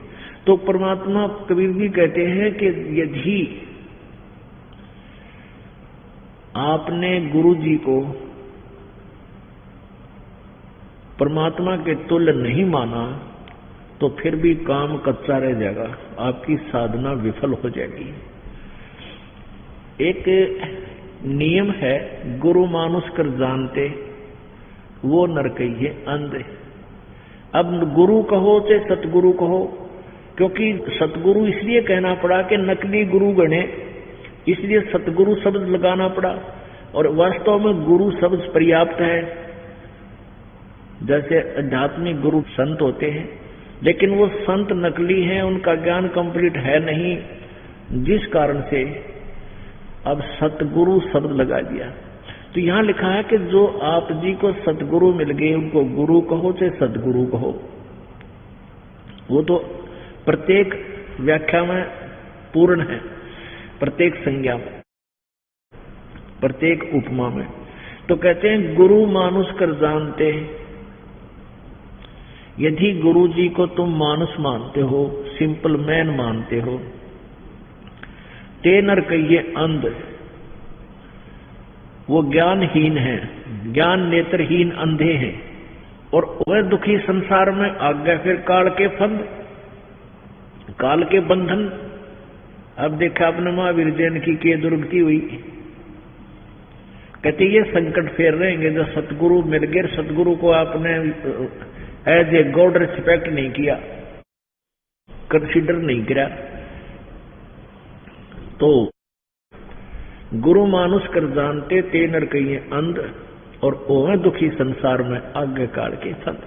तो परमात्मा, कबीर जी कहते हैं कि यदि आपने गुरु जी को परमात्मा के तुल्य नहीं माना तो फिर भी काम कच्चा रह जाएगा, आपकी साधना विफल हो जाएगी। एक नियम है, गुरु मानुष कर जानते वो नर कहिए अंधे। अब गुरु कहो चाहे सतगुरु कहो, क्योंकि सतगुरु इसलिए कहना पड़ा कि नकली गुरु गणे, इसलिए सतगुरु शब्द लगाना पड़ा। और वास्तव में गुरु शब्द पर्याप्त है, जैसे आध्यात्मिक गुरु संत होते हैं, लेकिन वो संत नकली हैं, उनका ज्ञान कंप्लीट है नहीं, जिस कारण से अब सतगुरु शब्द लगा दिया। तो यहां लिखा है कि जो आप जी को सतगुरु मिल गए, उनको गुरु कहो चाहे सतगुरु कहो, वो तो प्रत्येक व्याख्या में पूर्ण है, प्रत्येक संज्ञा में, प्रत्येक उपमा में। तो कहते हैं गुरु मानुष कर जानते, यदि गुरु जी को तुम मानुष मानते हो, सिंपल मैन मानते हो, ते नर कहिए अंध, वो ज्ञानहीन है, ज्ञान नेत्रहीन अंधे हैं, और वह दुखी संसार में आ गए फिर काल के फंद, काल के बंधन। अब देखा अपने महावीर जैन की के दुर्गति हुई, कहते ये संकट फेर रहेंगे जो सतगुरु मिल गए, सतगुरु को आपने एज ए गॉड रिस्पेक्ट नहीं किया, कंसिडर नहीं किया। तो गुरु मानुष कर जानते ते नर कहिए अंध, और ओह दुखी संसार में आज्ञा काल के फंद।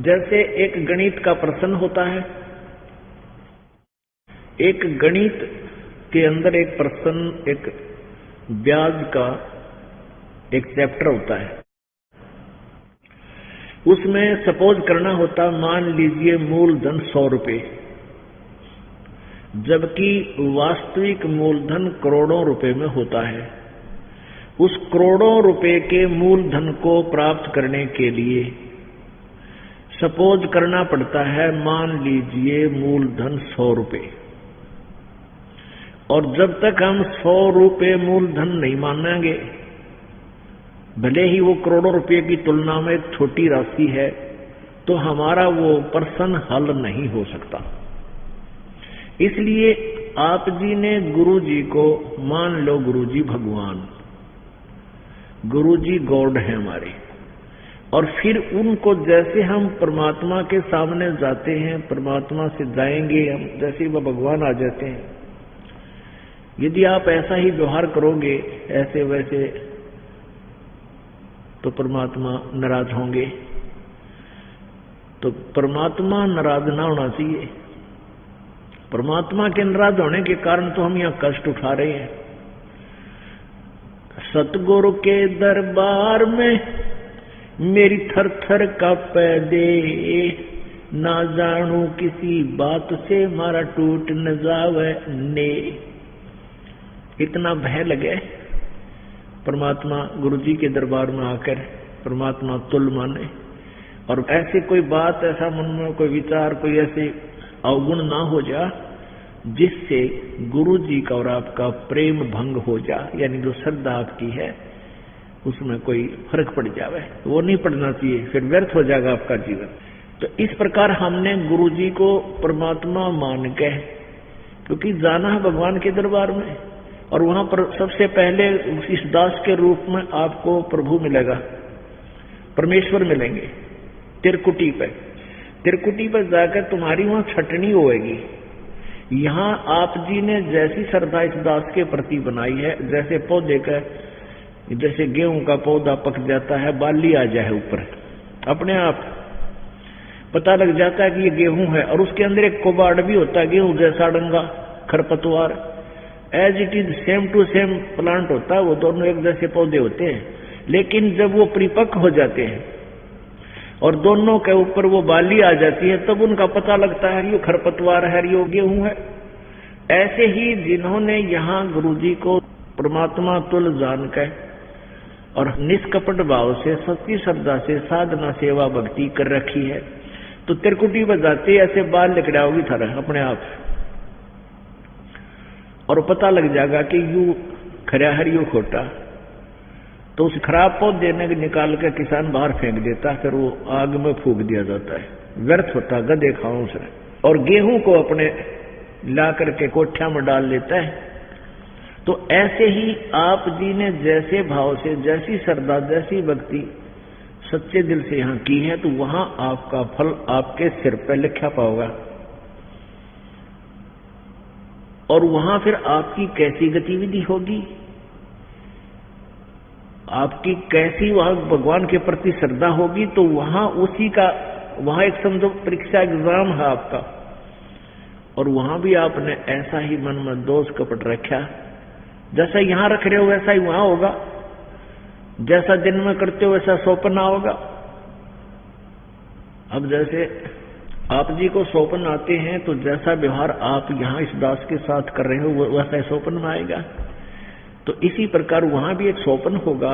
जैसे एक गणित का प्रश्न होता है, एक गणित के अंदर एक प्रश्न, एक ब्याज का एक चैप्टर होता है, उसमें सपोज करना होता, मान लीजिए मूलधन 100 रुपए, जबकि वास्तविक मूलधन करोड़ों रुपए में होता है। उस करोड़ों रुपए के मूलधन को प्राप्त करने के लिए सपोज करना पड़ता है, मान लीजिए मूलधन 100 रुपए, और जब तक हम 100 रुपए मूलधन नहीं मानेंगे, भले ही वो करोड़ों रुपए की तुलना में छोटी राशि है, तो हमारा वो प्रश्न हल नहीं हो सकता। इसलिए आप जी ने गुरु जी को मान लो, गुरु जी भगवान, गुरुजी गॉड है हमारे। और फिर उनको जैसे हम परमात्मा के सामने जाते हैं, परमात्मा से जाएंगे हम, जैसे वो भगवान आ जाते हैं। यदि आप ऐसा ही व्यवहार करोगे ऐसे वैसे, तो परमात्मा नाराज होंगे। तो परमात्मा नाराज ना होना चाहिए। परमात्मा के नाराज होने के कारण तो हम यहाँ कष्ट उठा रहे हैं। सतगुरु के दरबार में मेरी थर थर कांपे दे, ना जानू किसी बात से मारा टूट न जावे ने। इतना भय लगे परमात्मा गुरुजी के दरबार में आकर परमात्मा तुल माने, और ऐसी कोई बात, ऐसा मन में कोई विचार, कोई ऐसे अवगुण ना हो जा जिससे गुरुजी का और आपका प्रेम भंग हो जा, यानी जो श्रद्धा आपकी है उसमें कोई फर्क पड़ जावे। वो नहीं पड़ना चाहिए, फिर व्यर्थ हो जाएगा आपका जीवन। तो इस प्रकार हमने गुरुजी को परमात्मा मान के, क्योंकि जाना है भगवान के दरबार में, और वहां पर सबसे पहले इस दास के रूप में आपको प्रभु मिलेगा, परमेश्वर मिलेंगे तिरकुटी पे। तिरकुटी पर जाकर तुम्हारी वहां छटनी होएगी। यहाँ आप जी ने जैसी श्रद्धा इस दास के प्रति बनाई है, जैसे पौधे का, जैसे गेहूं का पौधा पक जाता है, बाली आ जाए ऊपर, अपने आप पता लग जाता है कि ये गेहूं है, और उसके अंदर एक कोबाड़ भी होता है, गेहूं जैसा डंगा, खरपतवार, as it is same to same plant होता है, वो दोनों एक जैसे पौधे होते हैं। लेकिन जब वो परिपक्व हो जाते हैं और दोनों के ऊपर वो बाली आ जाती है, तब उनका पता लगता है ये खरपतवार है, ये गेहूं है। ऐसे ही जिन्होंने यहाँ गुरुजी को परमात्मा तुल जान के और निष्कपट भाव से, सच्ची श्रद्धा से साधना सेवा भक्ति कर रखी है, तो तिरकुटी बजाते ऐसे बाल निकलाओगी थारा अपने आप, और पता लग जाएगा कि यू खरा है यू खोटा। तो उस खराब पौधे ने निकाल कर किसान बाहर फेंक देता, फिर वो आग में फूंक दिया जाता है, व्यर्थ होता, गधे खाओ उसने। और गेहूं को अपने ला करके कोठ्या में डाल लेता है। तो ऐसे ही आप जी ने जैसे भाव से, जैसी श्रद्धा, जैसी भक्ति सच्चे दिल से यहाँ की है, तो वहां आपका फल आपके सिर पर लिखा पाओगा। और वहां फिर आपकी कैसी गतिविधि होगी, आपकी कैसी वहां भगवान के प्रति श्रद्धा होगी, तो वहां उसी का, वहां एक समझो परीक्षा एग्जाम है आपका, और वहां भी आपने ऐसा ही मन में दोष कपट रखा, जैसा यहां रख रहे हो वैसा ही वहां होगा, जैसा दिन में करते हो वैसा सौपन होगा। अब जैसे आप जी को सौपन आते हैं, तो जैसा व्यवहार आप यहाँ इस दास के साथ कर रहे हो वैसा सौपन में आएगा। तो इसी प्रकार वहां भी एक सौपन होगा,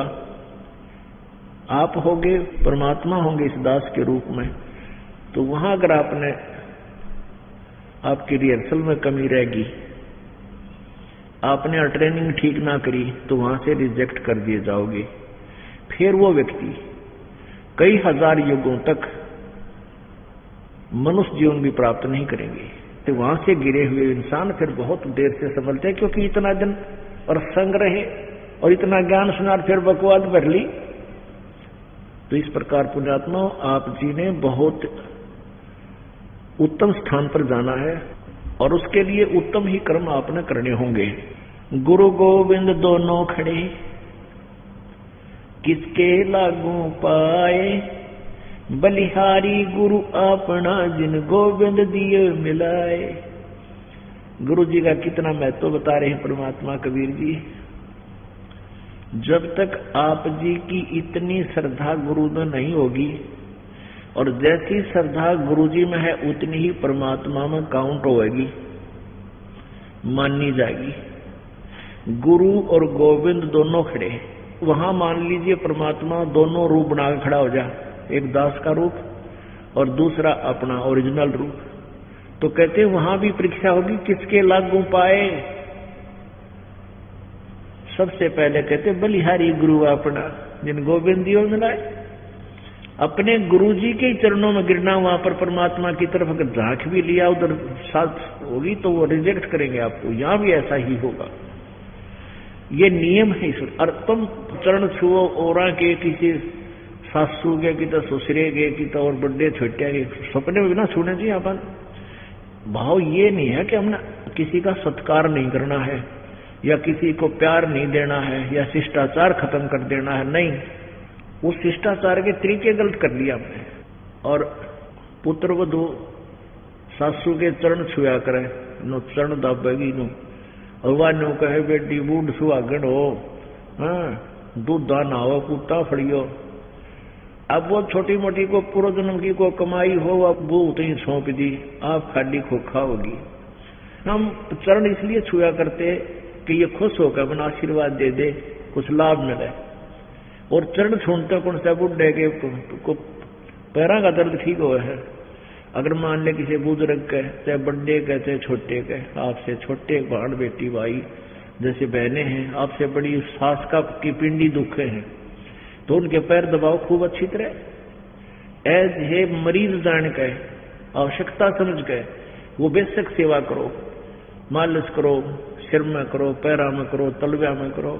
आप होंगे, परमात्मा होंगे इस दास के रूप में। तो वहां अगर आपने, आपकी रिहर्सल में कमी रहेगी, आपने ट्रेनिंग ठीक ना करी, तो वहां से रिजेक्ट कर दिए जाओगे। फिर वो व्यक्ति कई हजार युगों तक मनुष्य जीवन भी प्राप्त नहीं करेंगे। तो वहां से गिरे हुए इंसान फिर बहुत देर से संभलते हैं, क्योंकि इतना दिन और संग रहे और इतना ज्ञान सुना, फिर बकवाद भर ली। तो इस प्रकार पुण्यात्मा आप जी ने बहुत उत्तम स्थान पर जाना है, और उसके लिए उत्तम ही कर्म आपने करने होंगे। गुरु गोविंद दोनों खड़े किसके लागू पाए, बलिहारी गुरु अपना जिन गोविंद दिए मिलाए। गुरु जी का कितना महत्व बता रहे हैं परमात्मा कबीर जी। जब तक आप जी की इतनी श्रद्धा गुरु में नहीं होगी, और जैसी श्रद्धा गुरु जी में है उतनी ही परमात्मा में काउंट होगी, मानी जाएगी। गुरु और गोविंद दोनों खड़े, वहां मान लीजिए परमात्मा दोनों रूप बना के खड़ा हो जा, एक दास का रूप और दूसरा अपना ओरिजिनल रूप। तो कहते हैं वहां भी परीक्षा होगी, किसके लागू पाए। सबसे पहले कहते बलिहारी गुरु अपना जिन गोविंद दियो मिलाए। अपने गुरु जी के चरणों में गिरना, वहां पर परमात्मा की तरफ अगर झांक भी लिया उधर साथ होगी तो वो रिजेक्ट करेंगे आपको। यहां भी ऐसा ही होगा। ये नियम है ईश्वर। और तुम चरण छुओ और के किसी सासू के कि तो ससुरे के कि तो और बड़े छोटे के सपने में भी ना छूने चाहिए अपन। भाव ये नहीं है कि हमने किसी का सत्कार नहीं करना है या किसी को प्यार नहीं देना है या शिष्टाचार खत्म कर देना है, नहीं। उस शिष्टाचार के तरीके गलत कर लिया हमने। और पुत्र वधू सासू के चरण छुआ करे, नो चरण दाबेगी नो, और वह नो कहे बेटी बूढ़ सुहागन हो, हाँ दूध दान आओ कुत्ता फड़ियो। अब वो छोटी मोटी को पूर्व जन्म की को कमाई हो, अब वो उतनी सौंप दी, आप खाली खोखा होगी। हम चरण इसलिए छुआ करते कि ये खुश होकर अपना आशीर्वाद दे दे, कुछ लाभ मिले। और चरण छूटते कौन सा बुढ़े के को पैरों का दर्द ठीक हुआ है। अगर मान ले किसी बुजुर्ग के, चाहे बड़े के चाहे छोटे के, आपसे छोटे भाण बेटी भाई जैसे बहनें हैं, आपसे बड़ी सास का की पिंडी दुखे हैं, तो उनके पैर दबाओ खूब अच्छी तरह। एज है मरीज जान के, आवश्यकता समझ के वो बेशक सेवा करो, मालिश करो, सिर में करो, पैरा में करो, तलव्या में करो,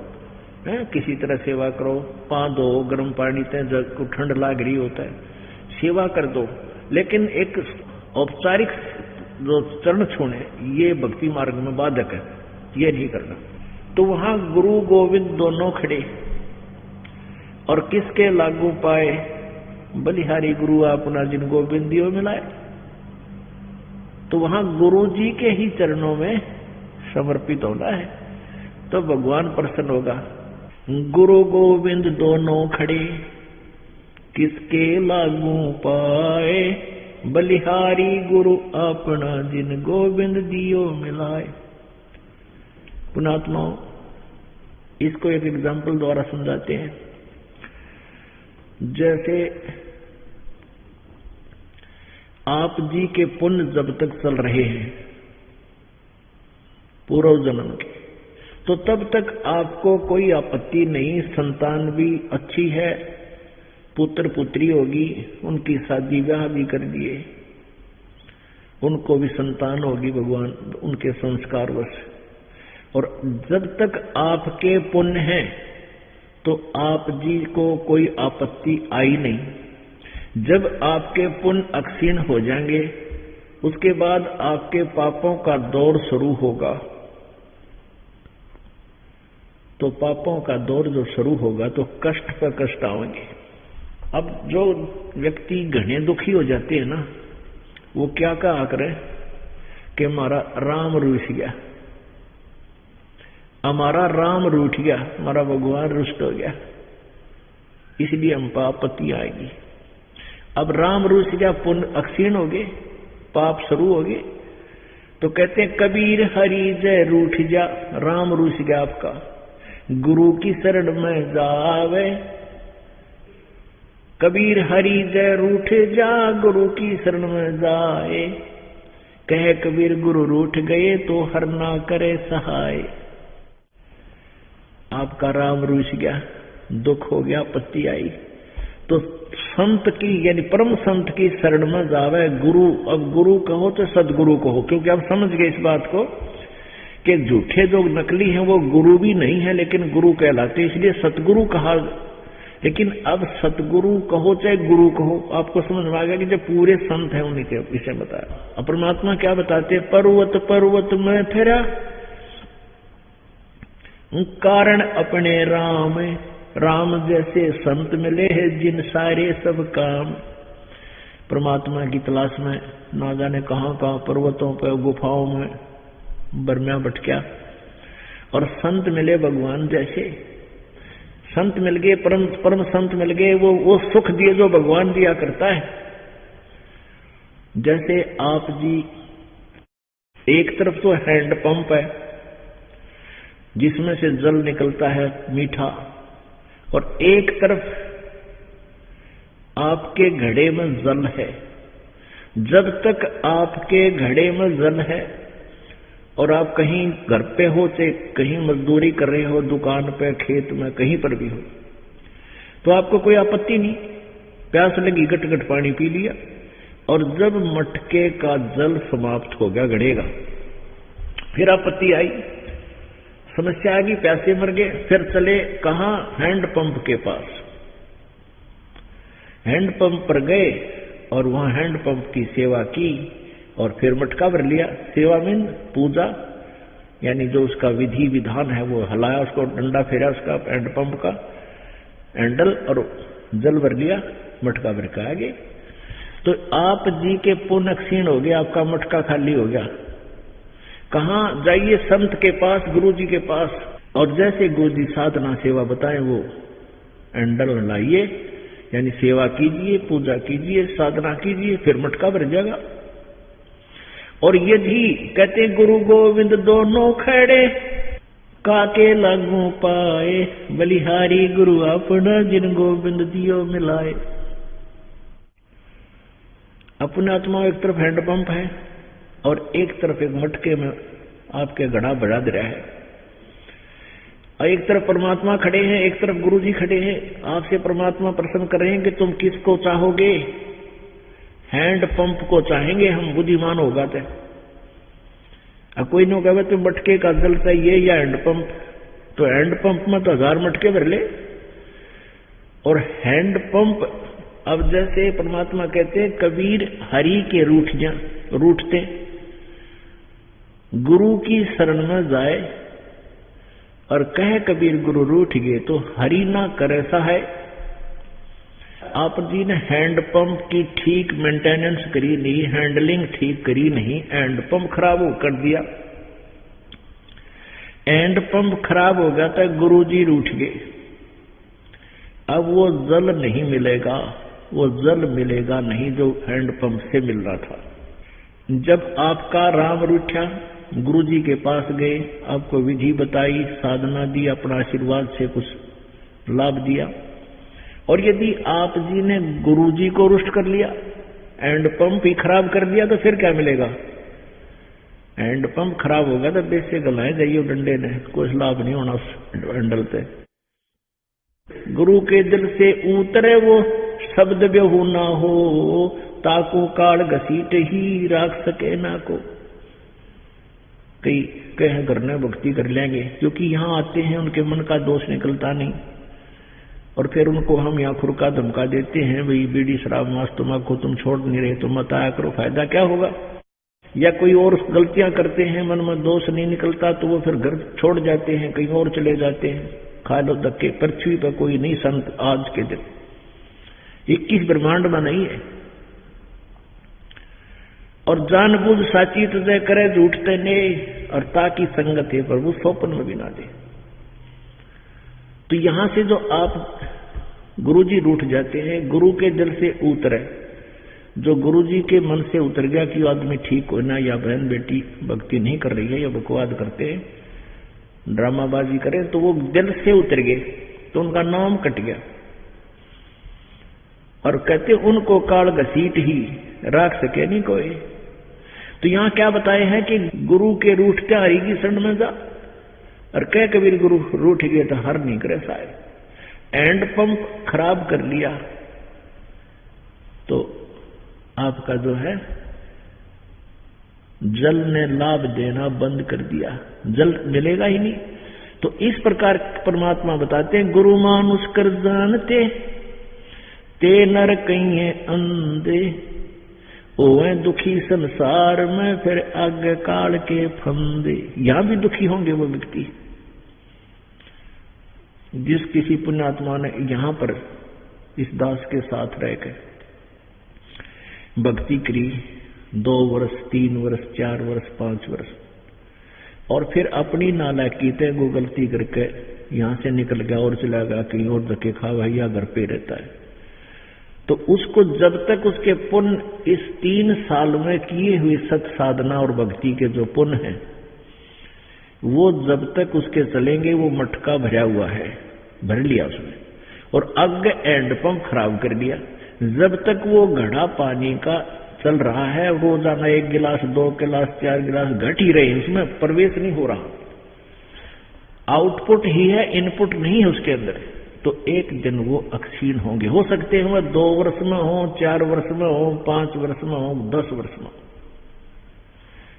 किसी तरह सेवा करो। पाँव धो, गर्म पानी ते जग को ठंड लाग रही होता है, सेवा कर दो। लेकिन एक औपचारिक जो चरण छूने ये भक्ति मार्ग में बाधक है, ये नहीं करना। तो वहां गुरु गोविंद दोनों खड़े, और किसके लागू पाए, बलिहारी गुरु अपना जिन गोविंदियों मिलाए। तो वहां गुरु जी के ही चरणों में समर्पित होना है, तो भगवान प्रसन्न होगा। गुरु गोविंद दोनों खड़े, किसके लागू पाए, बलिहारी गुरु अपना जिन गोविंद दियो मिलाए। पुणात्माओं, इसको एक एग्जाम्पल द्वारा समझाते हैं। जैसे आप जी के पुण्य जब तक चल रहे हैं पूर्व जन्म के, तो तब तक आपको कोई आपत्ति नहीं, संतान भी अच्छी है, पुत्र पुत्री होगी, उनकी शादी ब्याह भी कर दिए, उनको भी संतान होगी भगवान उनके संस्कारवश। और जब तक आपके पुण्य हैं तो आप जी को कोई आपत्ति आई नहीं। जब आपके पुण्य अक्षीण हो जाएंगे, उसके बाद आपके पापों का दौर शुरू होगा। तो पापों का दौर जो शुरू होगा तो कष्ट पर कष्ट आएंगे। अब जो व्यक्ति घने दुखी हो जाते हैं ना, वो क्या कहा करे कि हमारा राम रूठ गया, हमारा राम रूठ गया, हमारा भगवान रुष्ट हो गया, इसलिए हम आपत्ति आएगी। अब राम रूठ गया, पुण्य अक्षीण हो गए, पाप शुरू हो गए, तो कहते हैं कबीर हरि जय रूठ जा, राम रूठ गया आपका, गुरु की शरण में जावे। कबीर हरि जय रूठ जा, गुरु की शरण में जाए। कहे कबीर गुरु रूठ गए तो हर ना करे सहाय। आपका राम रूठ गया, दुख हो गया, आपत्ति आई, तो संत की यानी परम संत की शरण में जावे गुरु। अब गुरु कहो तो सदगुरु कहो, क्योंकि आप समझ गए इस बात को कि झूठे जो नकली हैं वो गुरु भी नहीं है लेकिन गुरु कहलाते, इसलिए सतगुरु कहा। लेकिन अब सतगुरु कहो चाहे गुरु कहो, आपको समझ में आ गया कि जब पूरे संत हैं उन्हीं के विषय बताया। अब परमात्मा क्या बताते, पर्वत पर्वत में फिरा, कारण अपने राम, राम जैसे संत मिले हैं जिन सारे सब काम। परमात्मा की तलाश में ना जाने कहां कहां पर्वतों पर, गुफाओं में बरम्या भटका, और संत मिले भगवान जैसे। संत मिल गए, परम परम संत मिल गए, वो सुख दिए जो भगवान दिया करता है। जैसे आप जी, एक तरफ तो हैंड पंप है जिसमें से जल निकलता है मीठा, और एक तरफ आपके घड़े में जल है। जब तक आपके घड़े में जल है और आप कहीं घर पे हो चाहे कहीं मजदूरी कर रहे हो, दुकान पे, खेत में, कहीं पर भी हो, तो आपको कोई आपत्ति नहीं। प्यास लगी, गट गट पानी पी लिया, और जब मटके का जल समाप्त हो गया घड़े का, फिर आपत्ति आई, समस्या आ गई, प्यासे मर गए। फिर चले कहाँ? हैंडपंप के पास। हैंडपंप पर गए और वहां हैंडपंप की सेवा की और फिर मटका भर लिया। सेवा में पूजा, यानी जो उसका विधि विधान है वो हलाया, उसको डंडा फेरा उसका हैंडपंप का हैंडल और जल भर लिया, मटका भर के आ गए। तो आप जी के पुण्य क्षीण हो गया, आपका मटका खाली हो गया। कहाँ जाइए? संत के पास, गुरु जी के पास, और जैसे गुरु जी साधना सेवा बताएं वो हैंडल लाइए, यानी सेवा कीजिए, पूजा कीजिए, साधना कीजिए, फिर मटका भर जाएगा। और यदि कहते गुरु गोविंद दोनों खड़े, काके लागू पाए, बलिहारी गुरु अपना जिन गोविंद दियो मिलाए। अपने आत्मा एक तरफ हैंडपंप है और एक तरफ एक मटके में आपके घड़ा बढ़ा दे रहा है। और एक तरफ परमात्मा खड़े हैं, एक तरफ गुरु जी खड़े हैं। आपसे परमात्मा प्रश्न कर रहे हैं कि तुम किसको चाहोगे? हैंडपंप को चाहेंगे हम, बुद्धिमान होगा तो। अब कोई नहीं कहे तुम मटके का जल चाहिए या हैंडपंप, तो हैंडपंप में तो 1000 मटके भर ले। और हैंडपंप, अब जैसे परमात्मा कहते हैं कबीर हरि के रूठते, गुरु की शरण में जाए और कहे कबीर गुरु रूठ गए तो हरि ना करे सहाय। आप जी ने हैंडपंप की ठीक मेंटेनेंस करी नहीं, हैंडलिंग ठीक करी नहीं, हैंडपंप खराब कर दिया। हैंडपंप खराब हो गया तो गुरु जी रूठ गए। अब वो जल नहीं मिलेगा, वो जल मिलेगा नहीं जो हैंडपंप से मिल रहा था। जब आपका राम रूठा, गुरु जी के पास गए, आपको विधि बताई, साधना दी, अपना आशीर्वाद से कुछ लाभ दिया। और यदि आप जी ने गुरु जी को रुष्ट कर लिया, हैंडपंप ही खराब कर दिया, तो फिर क्या मिलेगा? हैंडपंप खराब हो गया तो बेच से गलाए जाइए डंडे ने, कुछ लाभ नहीं होना उस हैंडल से। गुरु के दिल से उतरे वो शब्द बेहू ना हो, ताको काल घसीट ही राख सके ना को। कई कह करने भक्ति कर लेंगे, क्योंकि यहाँ आते हैं उनके मन का दोष निकलता नहीं, और फिर उनको हम यहाँ खुरका धमका देते हैं, भाई बीड़ी शराब मांस तम्बाकू तुम छोड़ नहीं रहे, तुम मत आया करो, फायदा क्या होगा? या कोई और गलतियां करते हैं, मन में दोष नहीं निकलता तो वो फिर घर छोड़ जाते हैं, कहीं और चले जाते हैं, खा लो धक्के। पृथ्वी पर कोई नहीं संत आज के दिन, 21 ब्रह्मांड में नहीं है। और जानबूझ साची तुझे करे झूठते ने, और ताकि संगत है प्रभु स्वप्न में भी ना दे। तो यहां से जो आप गुरु जी रूठ जाते हैं, गुरु के दिल से उतरे, जो गुरु जी के मन से उतर गया कि आदमी ठीक होना, या बहन बेटी भक्ति नहीं कर रही है या बकवाद करते हैं, ड्रामाबाजी करें, तो वो दिल से उतर गए तो उनका नाम कट गया। और कहते उनको काल घसीट ही राख सके नहीं कोई। तो यहां क्या बताए हैं कि गुरु के रूठते हरि की शरण में जा, और कह कबीर गुरु रूठ गए तो हर नहीं करे साए। हैंडपंप खराब कर लिया तो आपका जो है जल ने लाभ देना बंद कर दिया, जल मिलेगा ही नहीं। तो इस प्रकार परमात्मा बताते हैं, गुरु मानुष कर जानते ते नर कहीं अंधे, ओए दुखी संसार में फिर आगे काल के फंदे। यहां भी दुखी होंगे वो व्यक्ति जिस किसी पुण्यात्मा ने यहां पर इस दास के साथ रहकर भक्ति करी 2 वर्ष, 3 वर्ष, 4 वर्ष, 5 वर्ष, और फिर अपनी नालायकी तय वो गलती करके यहां से निकल गया और चला गया कहीं और, धक्के खा भैया घर पे रहता है, तो उसको जब तक उसके पुण्य इस 3 साल में किए हुए सत साधना और भक्ति के जो पुण्य है वो जब तक उसके चलेंगे, वो मटका भरा हुआ है, भर लिया उसने, और आगे हैंडपंप खराब कर दिया। जब तक वो घड़ा पानी का चल रहा है, रोजाना 1 गिलास, 2 गिलास, 4 गिलास घट ही रहे, उसमें प्रवेश नहीं हो रहा, आउटपुट ही है, इनपुट नहीं है उसके अंदर, तो एक दिन वो अक्षीण होंगे। हो सकते हैं वह 2 वर्ष में हो, 4 वर्ष में हो, 5 वर्ष में हो, 10 वर्ष में,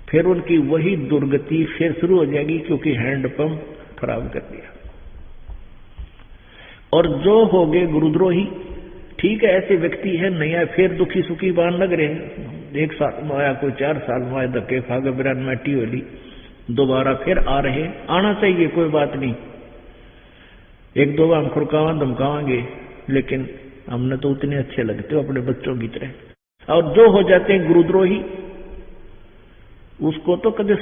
फिर उनकी वही दुर्गति फिर शुरू हो जाएगी, क्योंकि हैंडपंप खराब कर दिया। और जो हो गए गुरुद्रोही, ठीक है ऐसे व्यक्ति है नहीं आए, फिर दुखी सुखी बान लग रहे हैं, 1 साल में आया, कोई 4 साल में आया, धक्के खागे बिरान मैटी होली, दोबारा फिर आ रहे, आना चाहिए, कोई बात नहीं, 1-2 बार हम खुरकावा धमकावांगे, लेकिन हमने तो उतने अच्छे लगते हो अपने बच्चों की तरह। और जो हो जाते हैं गुरुद्रोही, उसको तो कभी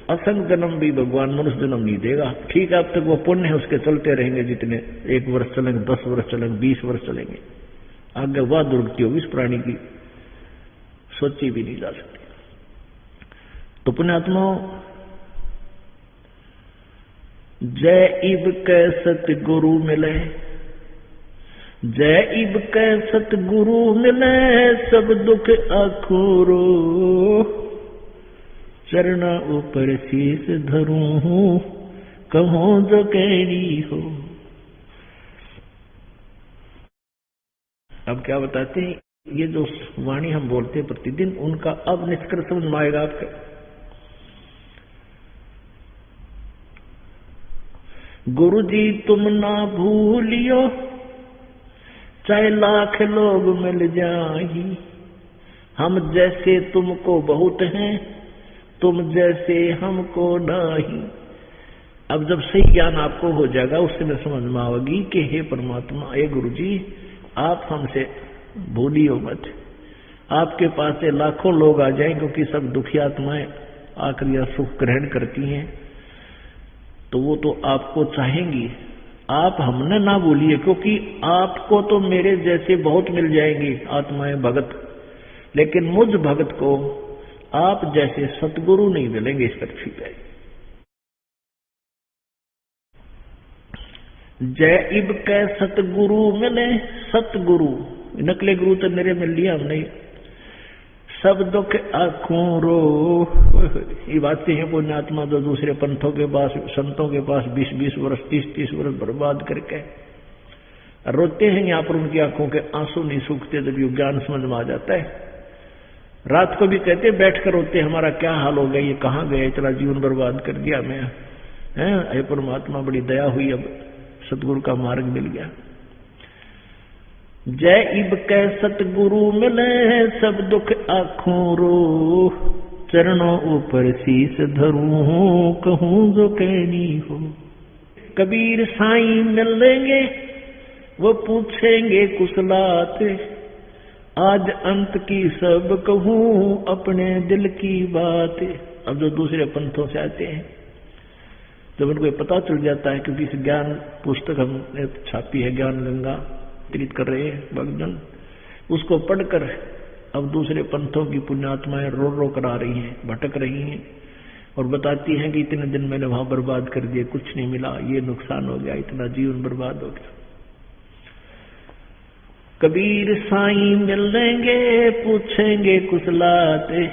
असंग जन्म भी भगवान मनुष्य जन्म नहीं देगा। ठीक है, अब तक वो पुण्य है उसके चलते रहेंगे, जितने 1 वर्ष चलेंगे, 10 वर्ष चलेंगे, 20 वर्ष चलेंगे, आगे वह दुर्गति होगी इस प्राणी की सोची भी नहीं जा सकती। तो पुण्यात्माओं, जय इब कै सतगुरु मिले, जय इब कै सतगुरु मिले, सब दुख आखोरो, चरना ऊपर शीस धरूं हूं, कहूं जो कहनी हो। अब क्या बताते हैं, ये जो वाणी हम बोलते हैं प्रतिदिन, उनका अब निष्कर्ष समझ में आएगा आपके। गुरु जी तुम ना भूलियो, चाहे लाख लोग मिल जाही, हम जैसे तुमको बहुत हैं, तुम जैसे हमको नहीं। अब जब सही ज्ञान आपको हो जाएगा, उससे में समझ में आएगी कि हे परमात्मा, हे गुरु जी, आप हमसे भूलियो मत। आपके पास से लाखों लोग आ जाएं, क्योंकि सब दुखी आत्माएं आकर यह सुख ग्रहण करती हैं, तो वो तो आपको चाहेंगी। आप हमने ना भूलिए, क्योंकि आपको तो मेरे जैसे बहुत मिल जाएंगे आत्माएं भगत, लेकिन मुझ भगत को आप जैसे सतगुरु नहीं मिलेंगे इस पृथ्वी पे। जय इब कै सतगुरु मिले, सतगुरु, नकले गुरु तो मेरे मिल लिया हमने, सब दुख आंखों रो। ये बातें हैं पुण्यात्मा जो दूसरे पंथों के पास, संतों के पास 20-20 वर्ष, 30-30 वर्ष बर्बाद करके रोते हैं, यहाँ पर उनकी आंखों के आंसू नहीं सूखते जब ये ज्ञान समझ में आ जाता है। रात को भी कहते बैठकर रोते, हमारा क्या हाल हो गया, ये कहाँ गए, इतना जीवन बर्बाद कर दिया मैं, हे परमात्मा बड़ी दया हुई, अब सतगुरु का मार्ग मिल गया। जय इब कै सतगुरु मिले, सब दुख आंखों रो, चरणों ऊपर शीस धरूं, कहूं जो कहनी हो। कबीर साईं मिल लेंगे, वो पूछेंगे कुशलात, आज अंत की सब कहूं अपने दिल की बात। अब जो दूसरे पंथों से आते हैं, जब उनको पता चल जाता है, क्योंकि इस ज्ञान पुस्तक हमने छापी है, ज्ञान गंगा वितरित कर रहे हैं भक्तजन, उसको पढ़कर अब दूसरे पंथों की पुण्यात्माएं रो रो कर आ रही हैं, भटक रही हैं और बताती हैं कि इतने दिन मैंने वहां बर्बाद कर दिए, कुछ नहीं मिला, ये नुकसान हो गया, इतना जीवन बर्बाद हो गया। कबीर साईं मिल लेंगे, पूछेंगे कुशलाते,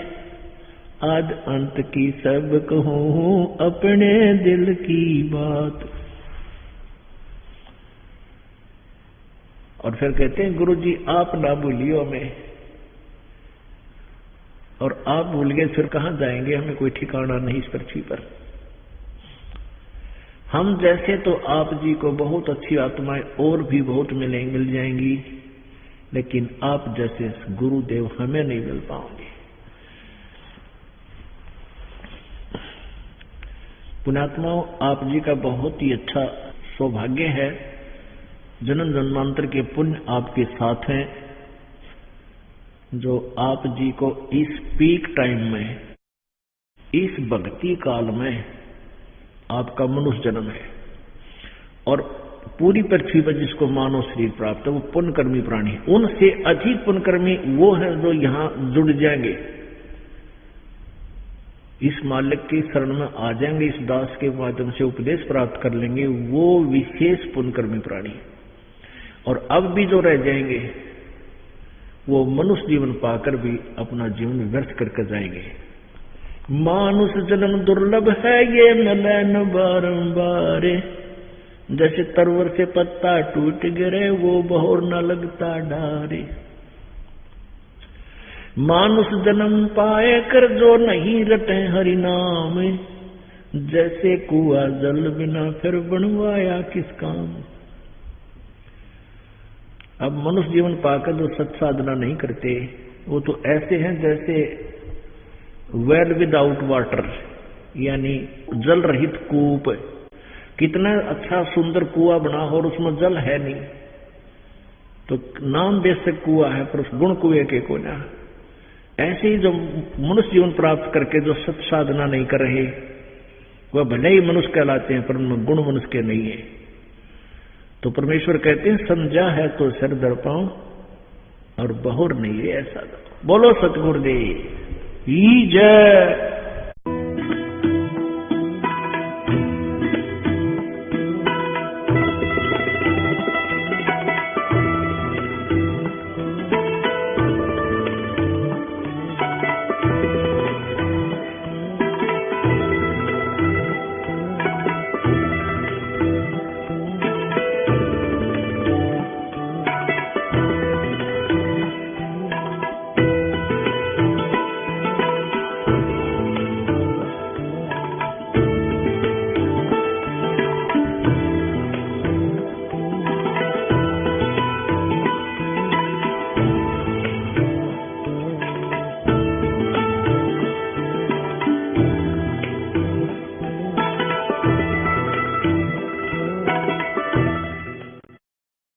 आज अंत की सब कहूं अपने दिल की बात। और फिर कहते हैं, गुरु जी आप ना भूलियो हमें, और आप भूल गए फिर कहां जाएंगे, हमें कोई ठिकाना नहीं इस पृथ्वी पर। हम जैसे तो आप जी को बहुत अच्छी आत्माएं और भी बहुत मिल जाएंगी, लेकिन आप जैसे गुरुदेव हमें नहीं मिल पाओगे। पुण्यात्माओं, आप जी का बहुत ही अच्छा सौभाग्य है, जन्म जन्मांतर के पुण्य आपके साथ हैं, जो आप जी को इस पीक टाइम में, इस भक्ति काल में आपका मनुष्य जन्म है, और पूरी पृथ्वी पर जिसको मानव शरीर प्राप्त है वो पुण्यकर्मी प्राणी है। उनसे अधिक पुण्यकर्मी वो है जो यहां जुड़ जाएंगे, इस मालिक की शरण में आ जाएंगे, इस दास के माध्यम से उपदेश प्राप्त कर लेंगे, वो विशेष पुण्यकर्मी प्राणी। और अब भी जो रह जाएंगे वो मनुष्य जीवन पाकर भी अपना जीवन व्यर्थ करके जाएंगे। मानुष जन्म दुर्लभ है, ये मिले न बारंबार, जैसे तरवर से पत्ता टूट गिरे, वो बहोर न लगता डारे। मानुष जन्म पाए कर जो नहीं रटे हरि नाम, जैसे कुआ जल बिना फिर बनवाया किस काम। अब मनुष्य जीवन पाकर जो सत साधना नहीं करते वो तो ऐसे हैं जैसे वेल विदाउट वाटर, यानी जल रहित कूप। कितना अच्छा सुंदर कुआं बना हो और उसमें जल है नहीं, तो नाम बेशक कुआं है पर उस गुण कुएं के को ना। ऐसे ही जो मनुष्य जीवन प्राप्त करके जो सत साधना नहीं कर रहे वह भले ही मनुष्य कहलाते हैं पर उनमें गुण मनुष्य के नहीं है। तो परमेश्वर कहते हैं समझा है तो सिर दर पाऊं और बहुर नहीं है ऐसा। बोलो सतगुरुदेव की जय।